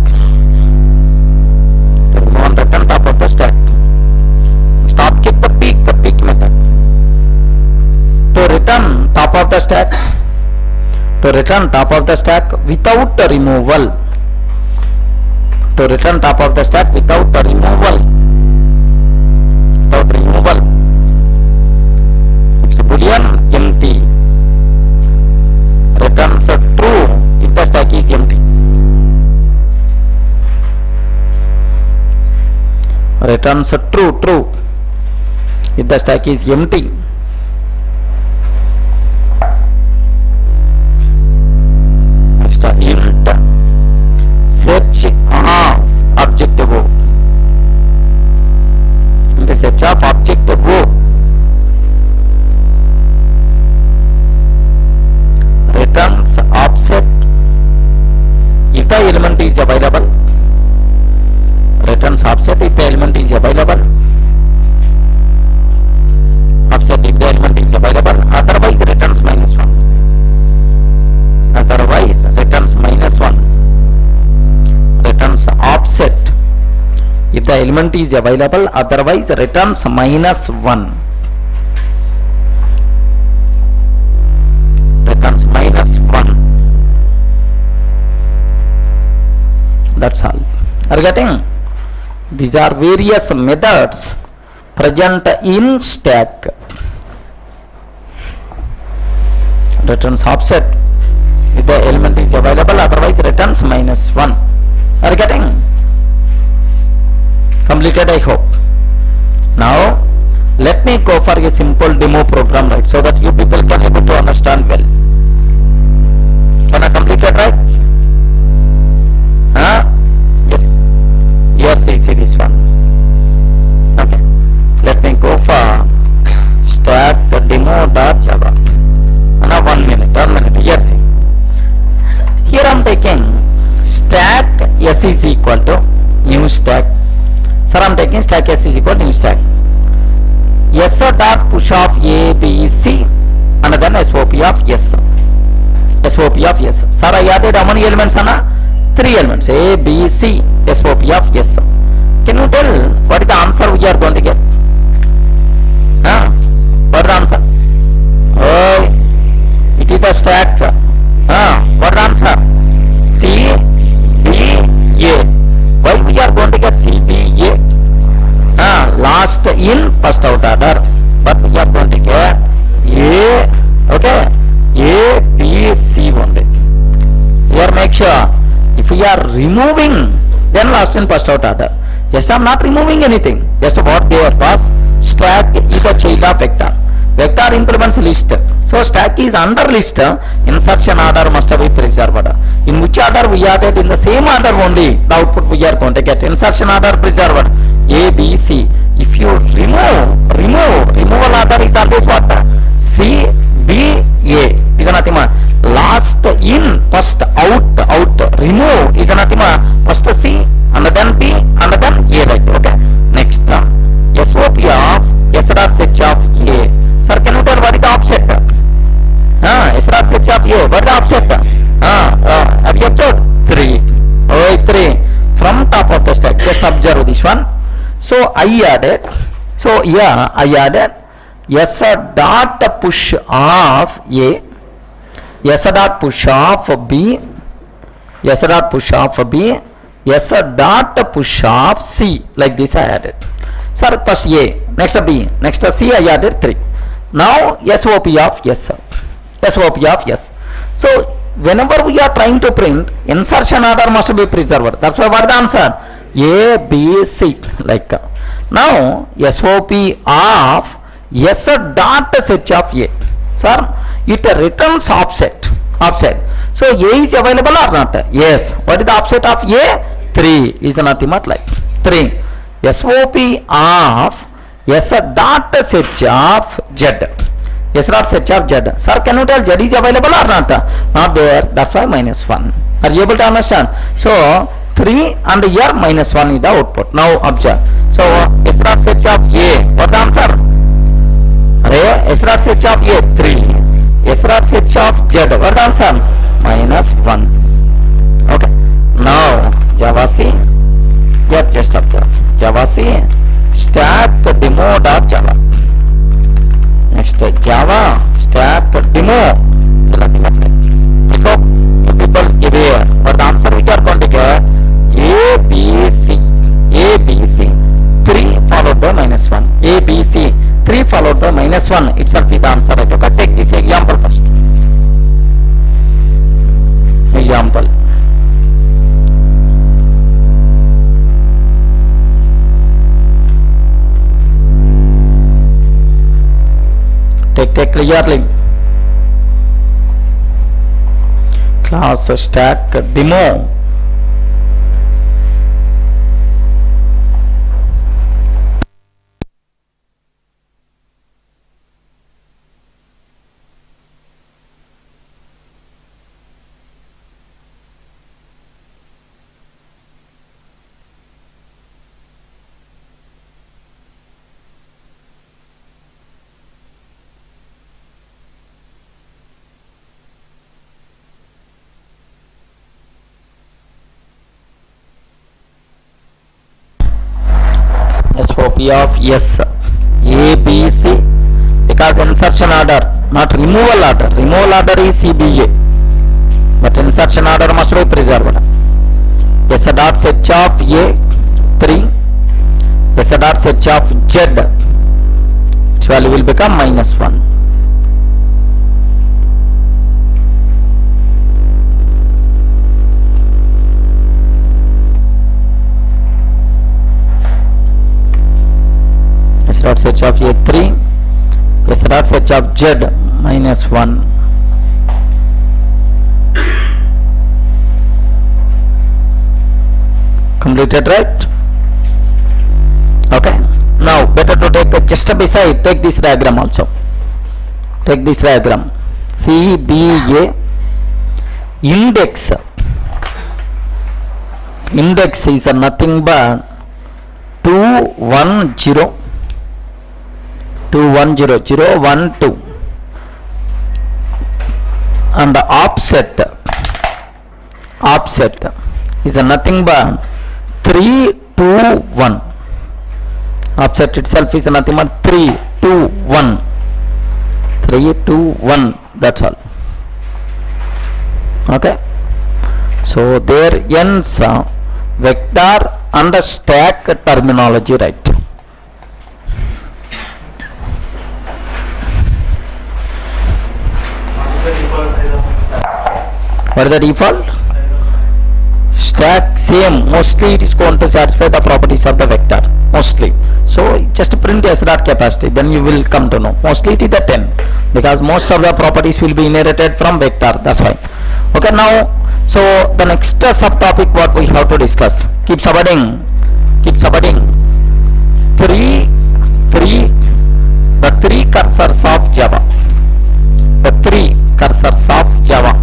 To remove and return top of the stack. Next, object peek method. To return top of the stack. To return top of the stack without a removal. To return top of the stack without a removal. Next, boolean empty. Returns true if the stack is empty. Returns true if the stack is empty. Next, int search of object go. Int search of object go. Returns offset if the element is available. Returns offset if the element is available. Offset if the element is available. Otherwise returns -1. Otherwise returns -1. Returns offset if the element is available. Otherwise returns -1. Returns -1. That's all. Are you getting? These are various methods present in stack. Returns offset if the element is available, otherwise returns -1. Are you getting? Completed, I hope. Now let me go for a simple demo program, right, so that you people can able to understand well. Can I complete it, right? overseas this one. Okay, let me go for stack demo.java. Now 1 minute, yes. Here I am taking stack s is equal to new stack. Sir, I am taking stack s is equal to new stack. S dot push of A, B, C and then SOP of S. SOP of S. Sir, I added how many elements? 3 elements. A, B, C, SOP of S. Can you tell what is the answer we are going to get? What is the answer? Oh, it is the stack. What is the answer? C, B, A. Why we are going to get C, B, A? Last in, first out order. But we are going to get A, okay? A, B, C only. Here make sure, if we are removing, then last in, first out order. Just I am not removing anything. Just what there was, stack is a child of vector. Vector implements list. So stack is under list. Insertion order must be preserved. In which order we added? In the same order only. The output we are going to get. Insertion order preserved. A, B, C. If you removal order is always what? C, B, A. Is nothing more. Last in, first out. Remove is nothing more. First C and then B and then A, like okay. Next SOP of S dot set of A. Sir, can you tell what is the offset? S dot set of A. What is the offset? Have you observed? 3. Oh, 3 from top of the stack. Just observe this one. So I added. So yeah, I added S dot push of A, S dot push of B, S dot push of B, S dot push of C. Like this I added. Sir, first A, next B, next C I added 3. Now SOP of S. SOP of S. So whenever we are trying to print, insertion order must be preserved. That's why what the answer? A, B, C. Like now SOP of S dot set of A. Sir, it returns offset. So A is available or not? Yes. What is the offset of A? 3 is nothing but like 3. SOP of S dot set of Z. S dot set of Z. Sir, can you tell Z is available or not? Not there. That's why -1. Are you able to understand? So 3 and here -1 is the output. Now observe. So S dot set of A. What the answer? S dot set of A 3. S dot set of Z. What the answer? -1. Okay. Now Java C. Here just observe. Java C stack demo dot Java. Next Java stack demo. I hope you people aware what the answer we are going to get. A, B, C. A, B, C. 3 followed by -1. A, B, C. 3 followed by -1 itself is the answer. Right? Okay, take this example first. Example. Take clearly. Class stack demo. SOP of S. A, B, C. Because insertion order, not removal order. Removal order is CBA. But insertion order must be preserved. S dot set of A 3. S dot set of Z. Its value will become -1. S dot set of A 3. S dot set of Z -1. Completed, right? Okay, now better to take just beside, take this diagram also, take this diagram, CBA. Index is nothing but 210 012, and the offset is nothing but 321. Offset itself is nothing but 321, that's all. Okay, so there ends vector and stack terminology, right? What is the default? Stack, same, mostly it is going to satisfy the properties of the vector, mostly. So just print s dot capacity, then you will come to know. Mostly it is the 10, because most of the properties will be inherited from vector, that's why. Okay, now, so the next subtopic what we have to discuss, keep subheading, the three cursors of Java, the three cursors of Java.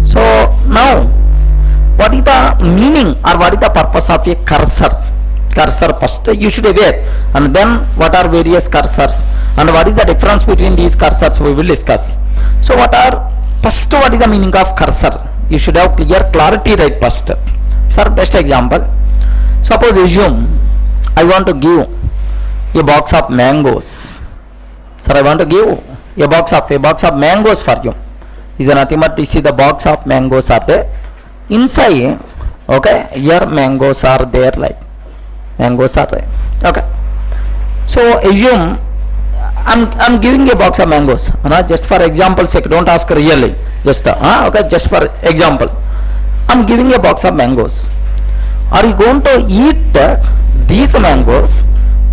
So now, what is the meaning or what is the purpose of a cursor? Cursor first you should be aware, and then what are various cursors and what is the difference between these cursors we will discuss. So what is the meaning of cursor? You should have clarity right first. Sir, best example, suppose assume I want to give a box of mangoes. Sir, I want to give a box of mangoes for you. Is nothing but this is the box of mangoes are there inside. Okay, here mangoes are there, like mangoes are there. Okay, so assume I'm giving a box of mangoes, just for example sake, don't ask really, just okay, just for example I'm giving a box of mangoes. Are you going to eat these mangoes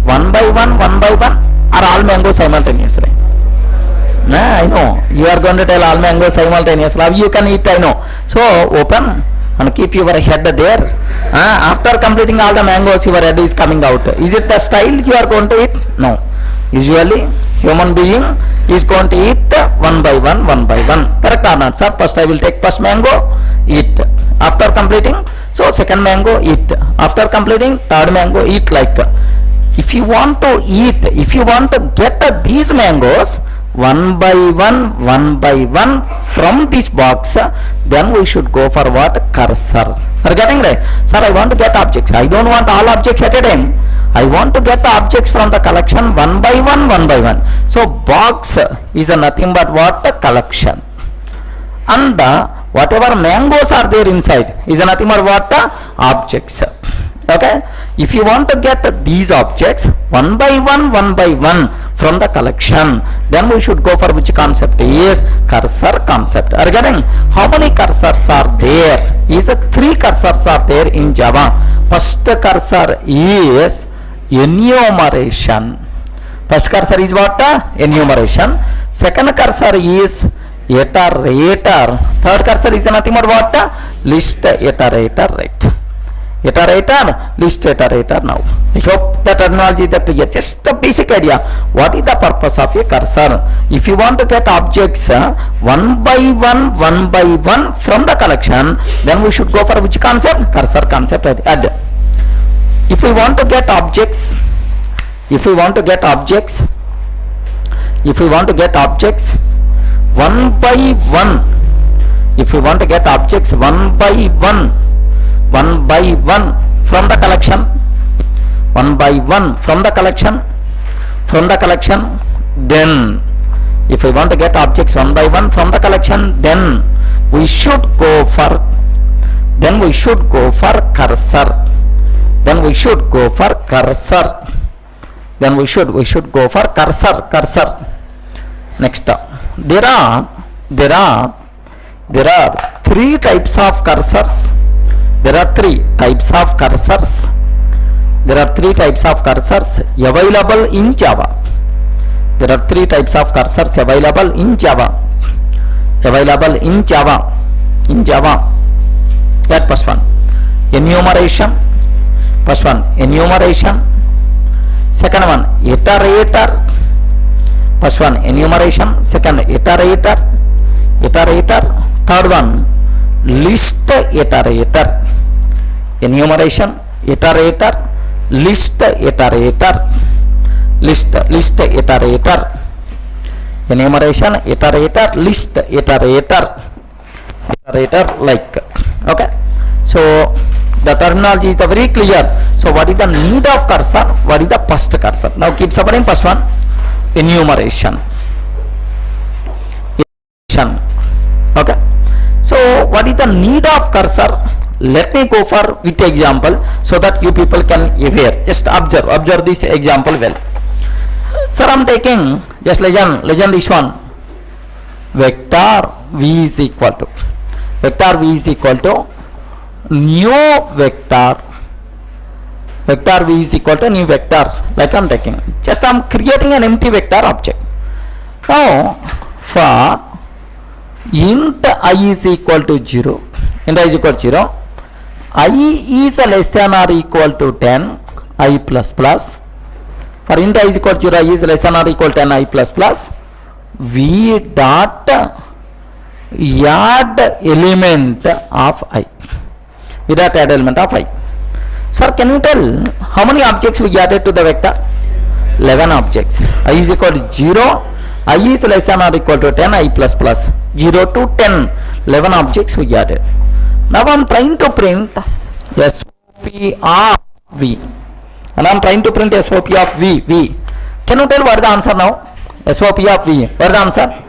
one by one or all mangoes simultaneously? I know you are going to tell all mangoes simultaneously, you can eat, I know. So open and keep your head there. After completing all the mangoes, your head is coming out. Is it the style you are going to eat? No. Usually human being is going to eat one by one. Correct or not, sir? First I will take first mango, eat. After completing, so second mango, eat. After completing, third mango, eat. Like if you want to eat, if you want to get these mangoes one by one from this box, then we should go for what? Cursor. Are getting right? Sir, I want to get objects. I don't want all objects at a time. I want to get the objects from the collection one by one. So box is nothing but what? Collection. And whatever mangoes are there inside is nothing but what? Objects. Okay, if you want to get these objects one by one from the collection, then we should go for which concept? Is cursor concept. Are getting? How many cursors are there? Is 3 cursors are there in Java. First cursor is enumeration. First cursor is what? Enumeration. Second cursor is iterator. Third cursor is nothing but what? List iterator, right? Iterator, list iterator. Now I hope the terminology that you get, just the basic idea what is the purpose of a cursor. If you want to get objects one by one from the collection, then we should go for which concept? Cursor concept. Add. If we want to get objects one by one, if we want to get objects one by one from the collection, then if we want to get objects one by one from the collection, then we should go for cursor. Next, there are 3 types of cursors. There are 3 types of cursors available in Java. There are three types of cursors available in Java. Available in Java. In Java. That first one. Enumeration. First one. Enumeration. Second one. Iterator. First one. Enumeration. Second. Iterator. Iterator. Third one. List iterator. Enumeration. Iterator. List iterator. List iterator. Enumeration, iterator, list iterator. Iterator like. Okay. So the terminology is very clear. So what is the need of cursor? What is the first cursor? Now keep separating. First one, enumeration. Okay. So what is the need of cursor? Let me go for with example so that you people can aware. Just observe this example well. Sir, I am taking just legend this one. Vector v is equal to new vector. Vector v is equal to new vector. Like I am taking. Just I am creating an empty vector object. Now for int I is equal to 0. Int I is equal to 0. I is less than or equal to 10. I plus plus. For int I is equal to 0, I is less than or equal to 10, I plus plus. V dot add element of I. V dot add element of I. Sir, can you tell how many objects we added to the vector? 11 objects. I is equal to 0. I is less than or equal to 10, I plus plus. 0 to 10. 11 objects we added. Now I am trying to print SOP of V. And I am trying to print SOP of V. Can you tell what is the answer now? SOP of V. What is the answer?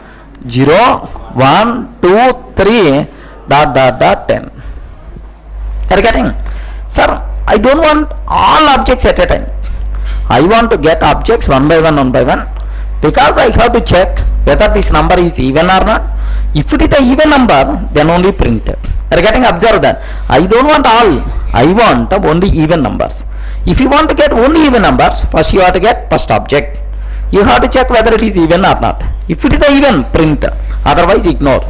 0, 1, 2, 3, ... 10. Are you getting? Sir, I don't want all objects at a time. I want to get objects one by one, because I have to check whether this number is even or not. If it is a even number, then only print. Are you getting? Observe that. I don't want all. I want only even numbers. If you want to get only even numbers, first you have to get first object. You have to check whether it is even or not. If it is a even, print. Otherwise, ignore.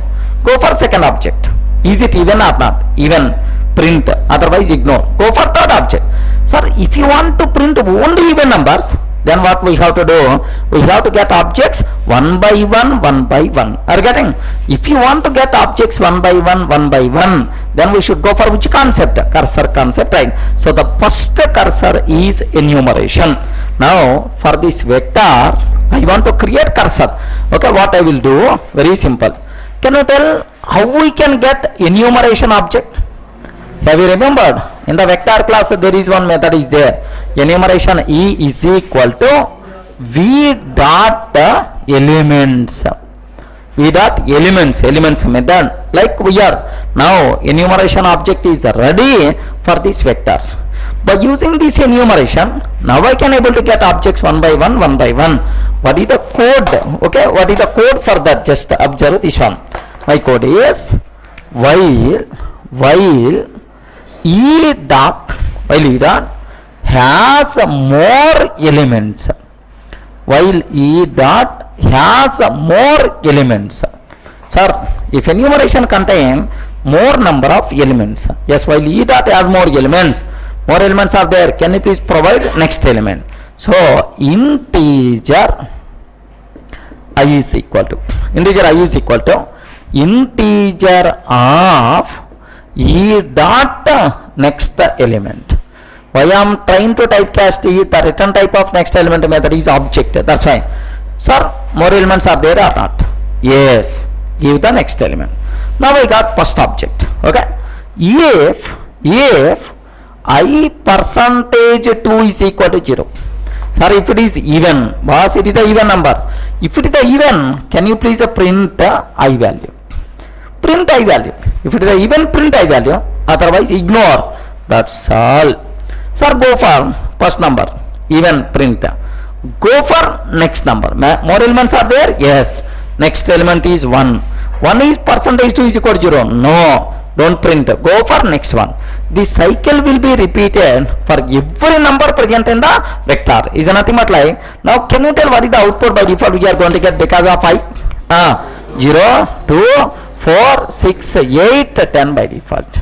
Go for second object. Is it even or not? Even, print. Otherwise, ignore. Go for third object. Sir, if you want to print only even numbers, then what we have to do? We have to get objects one by one. Are you getting? If you want to get objects one by one, then we should go for which concept? Cursor concept, right? So the first cursor is enumeration. Now for this vector, I want to create cursor. Okay, what I will do? Very simple. Can you tell how we can get enumeration object? Have you remembered? In the vector class there is one method is there. Enumeration E is equal to V dot elements. V dot elements method. Like we are now, enumeration object is ready for this vector. By using this enumeration, now I can able to get objects one by one. What is the code? Okay, what is the code for that? Just observe this one. My code is while E dot has more elements. While E dot has more elements. Sir, if enumeration contain more number of elements, yes, while E dot has more elements are there, can you please provide next element? So integer I is equal to integer of E dot next element. Why I am trying to typecast E, the return type of next element method is object. That's why. Sir, more elements are there or not? Yes. Give the next element. Now I got first object. Okay. If I percentage 2 is equal to 0. Sir, if it is even, boss, it is the even number. If it is the even, can you please print I value? Print I value. If it is the even, print I value. Otherwise, ignore. That's all. Sir, go for first number. Even, print. Go for next number. More elements are there? Yes. Next element is 1. 1 is percentage 2 is equal to 0. No. don't print, go for next one. The cycle will be repeated for every number present in the vector. Is nothing but like, now can you tell what is the output by default we are going to get because of I? 0, 2, 4, 6, 8, 10 by default.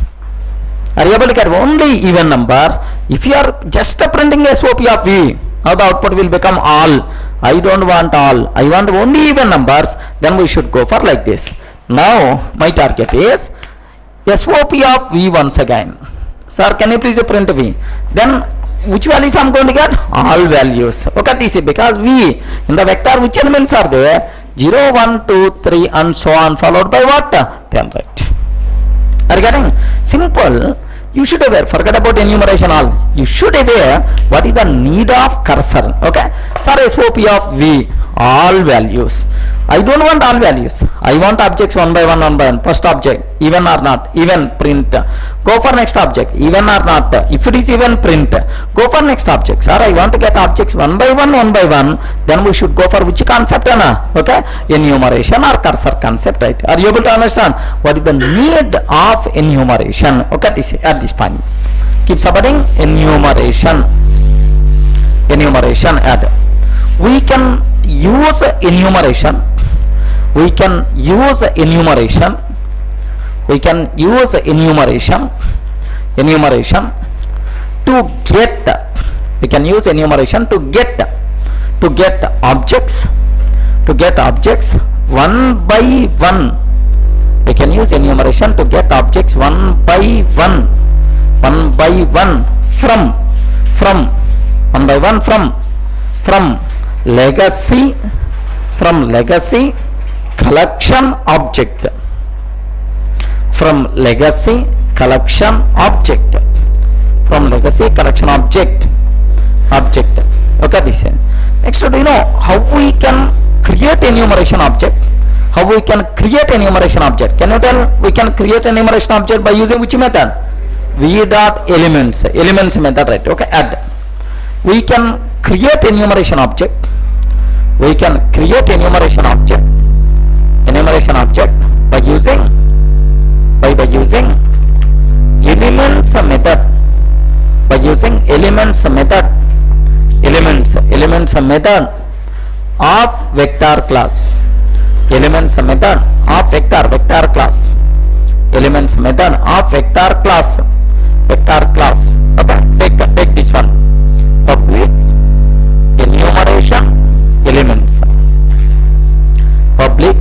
Are you able to get only even numbers? If you are just printing SOP of V, now the output will become all. I don't want all, I want only even numbers. Then we should go for like this. Now my target is SOP of V once again. Sir, can you please print V? Then which values I am going to get? All values. Okay, this is because V in the vector, which elements are there? 0, 1, 2, 3 and so on, followed by what? 10, right? Are you getting? Simple. You should aware, forget about enumeration all. You should aware what is the need of cursor. Okay. Sir, SOP of V, all values. I don't want all values. I want objects one by one, one by one. First object, even or not, even, print. Go for next object, even or not. If it is even, print. Go for next object. Sir, I want to get objects one by one, one by one. Then we should go for which concept? Okay. Enumeration or cursor concept, right? Are you able to understand what is the need of enumeration? Okay, this at this point. Keep supporting enumeration. Enumeration add. We can use enumeration. We can use enumeration. We can use enumeration. Enumeration to get. We can use enumeration to get objects. To get objects one by one. We can use enumeration to get objects one by one. One by one from one by one from legacy collection object, from legacy collection object, from legacy collection object. Okay, this is next. Do you know how we can create enumeration object? How we can create enumeration object? Can you tell? We can create enumeration object by using which method? V dot elements method, right? Okay, add. We can create enumeration object. We can create enumeration object by using elements method. By using elements method of vector class. Elements method of vector class. Elements method of vector class. Okay, take this one. Public enumeration elements. Public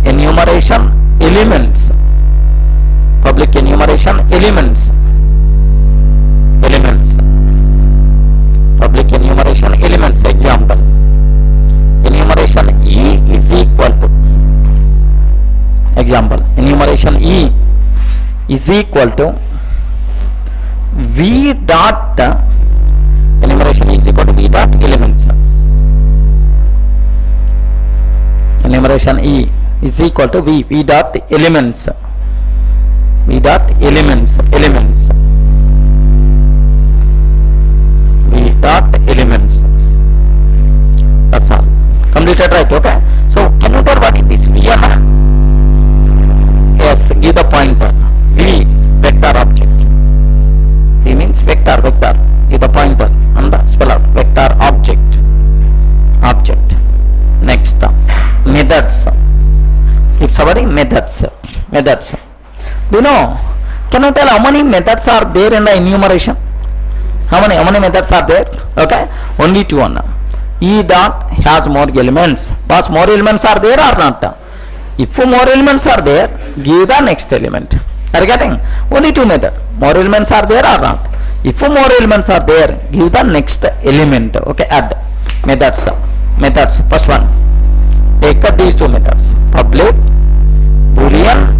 enumeration elements. Public enumeration elements. Public enumeration elements. Example. Enumeration E is equal to. Example. Enumeration E is equal to V dot. Enumeration is equal to V dot elements. Enumeration E is equal to V dot elements. V dot elements. V dot elements. That's all. Completed, right? Okay. So can you tell what is this V? Yes, give the pointer. V vector object. V means vector. Give the pointer and the spell out vector object. Next, methods. Keep supporting methods. Do you know? Can you tell how many methods are there in the enumeration? How many methods are there? Okay, only two. E dot has more elements. But more elements are there or not? If more elements are there, give the next element. Are you getting? Only two methods. More elements are there or not? If more elements are there, give the next element. Okay, add methods. First one, take these two methods. Public boolean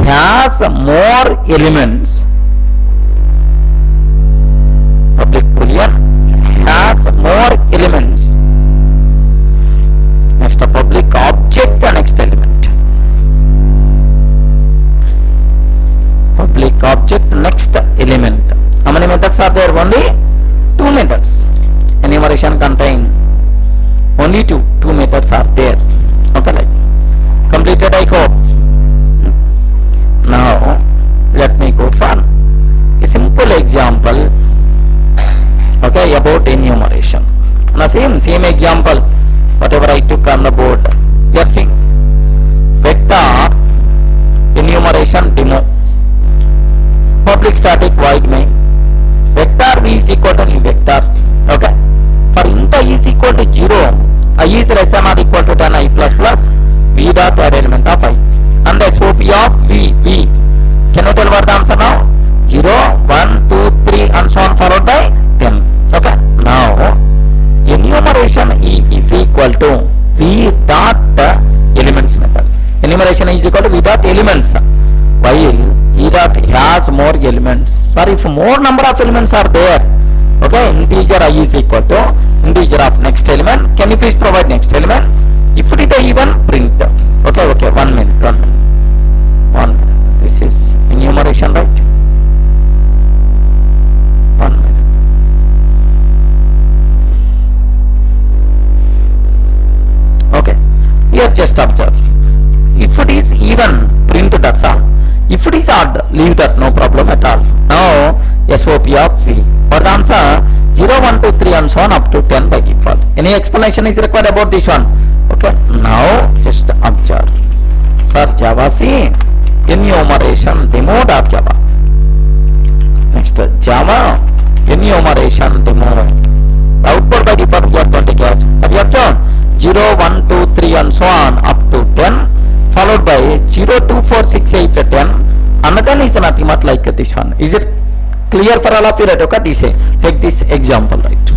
has more elements. Public boolean has more elements. Next, the public object, the next element. Public object, next element. How many methods are there? Only two methods. Enumeration contain only two methods are there. Okay, like completed, I hope. quadratic void main. Vector v is equal to new vector. Okay. For int I is equal to 0, I is less than or equal to 10 I plus plus v dot array element of I. And the SOP of v. Can you tell what the answer now? 0, 1, 2, 3 and so on followed by 10. Okay. Now enumeration E is equal to v dot elements method. Enumeration is equal to v dot elements, while E dot has more elements. Sorry, if more number of elements are there, okay, integer I is equal to integer of next element. Can you please provide next element? If it is the even, print. Okay, 1 minute. This is enumeration, right? 1 minute. Okay, here just observe. If it is even, print, that's all. If it is odd, leave that, no problem at all. Now SOP of v. For the answer 0, 1, 2, 3 and so on up to 10 by default. Any explanation is required about this one? Okay. Now just observe. Sir, Java C enumeration demo dot Java. Next Java enumeration demo. The output by default we are going to get. Have you observed? 0, 1, 2, 3 and so on up to 10, followed by 0, 2, 4, 6, 8, 10. Another is nothing but like this one. Is it clear for all of you? Right? Okay, take this example, right?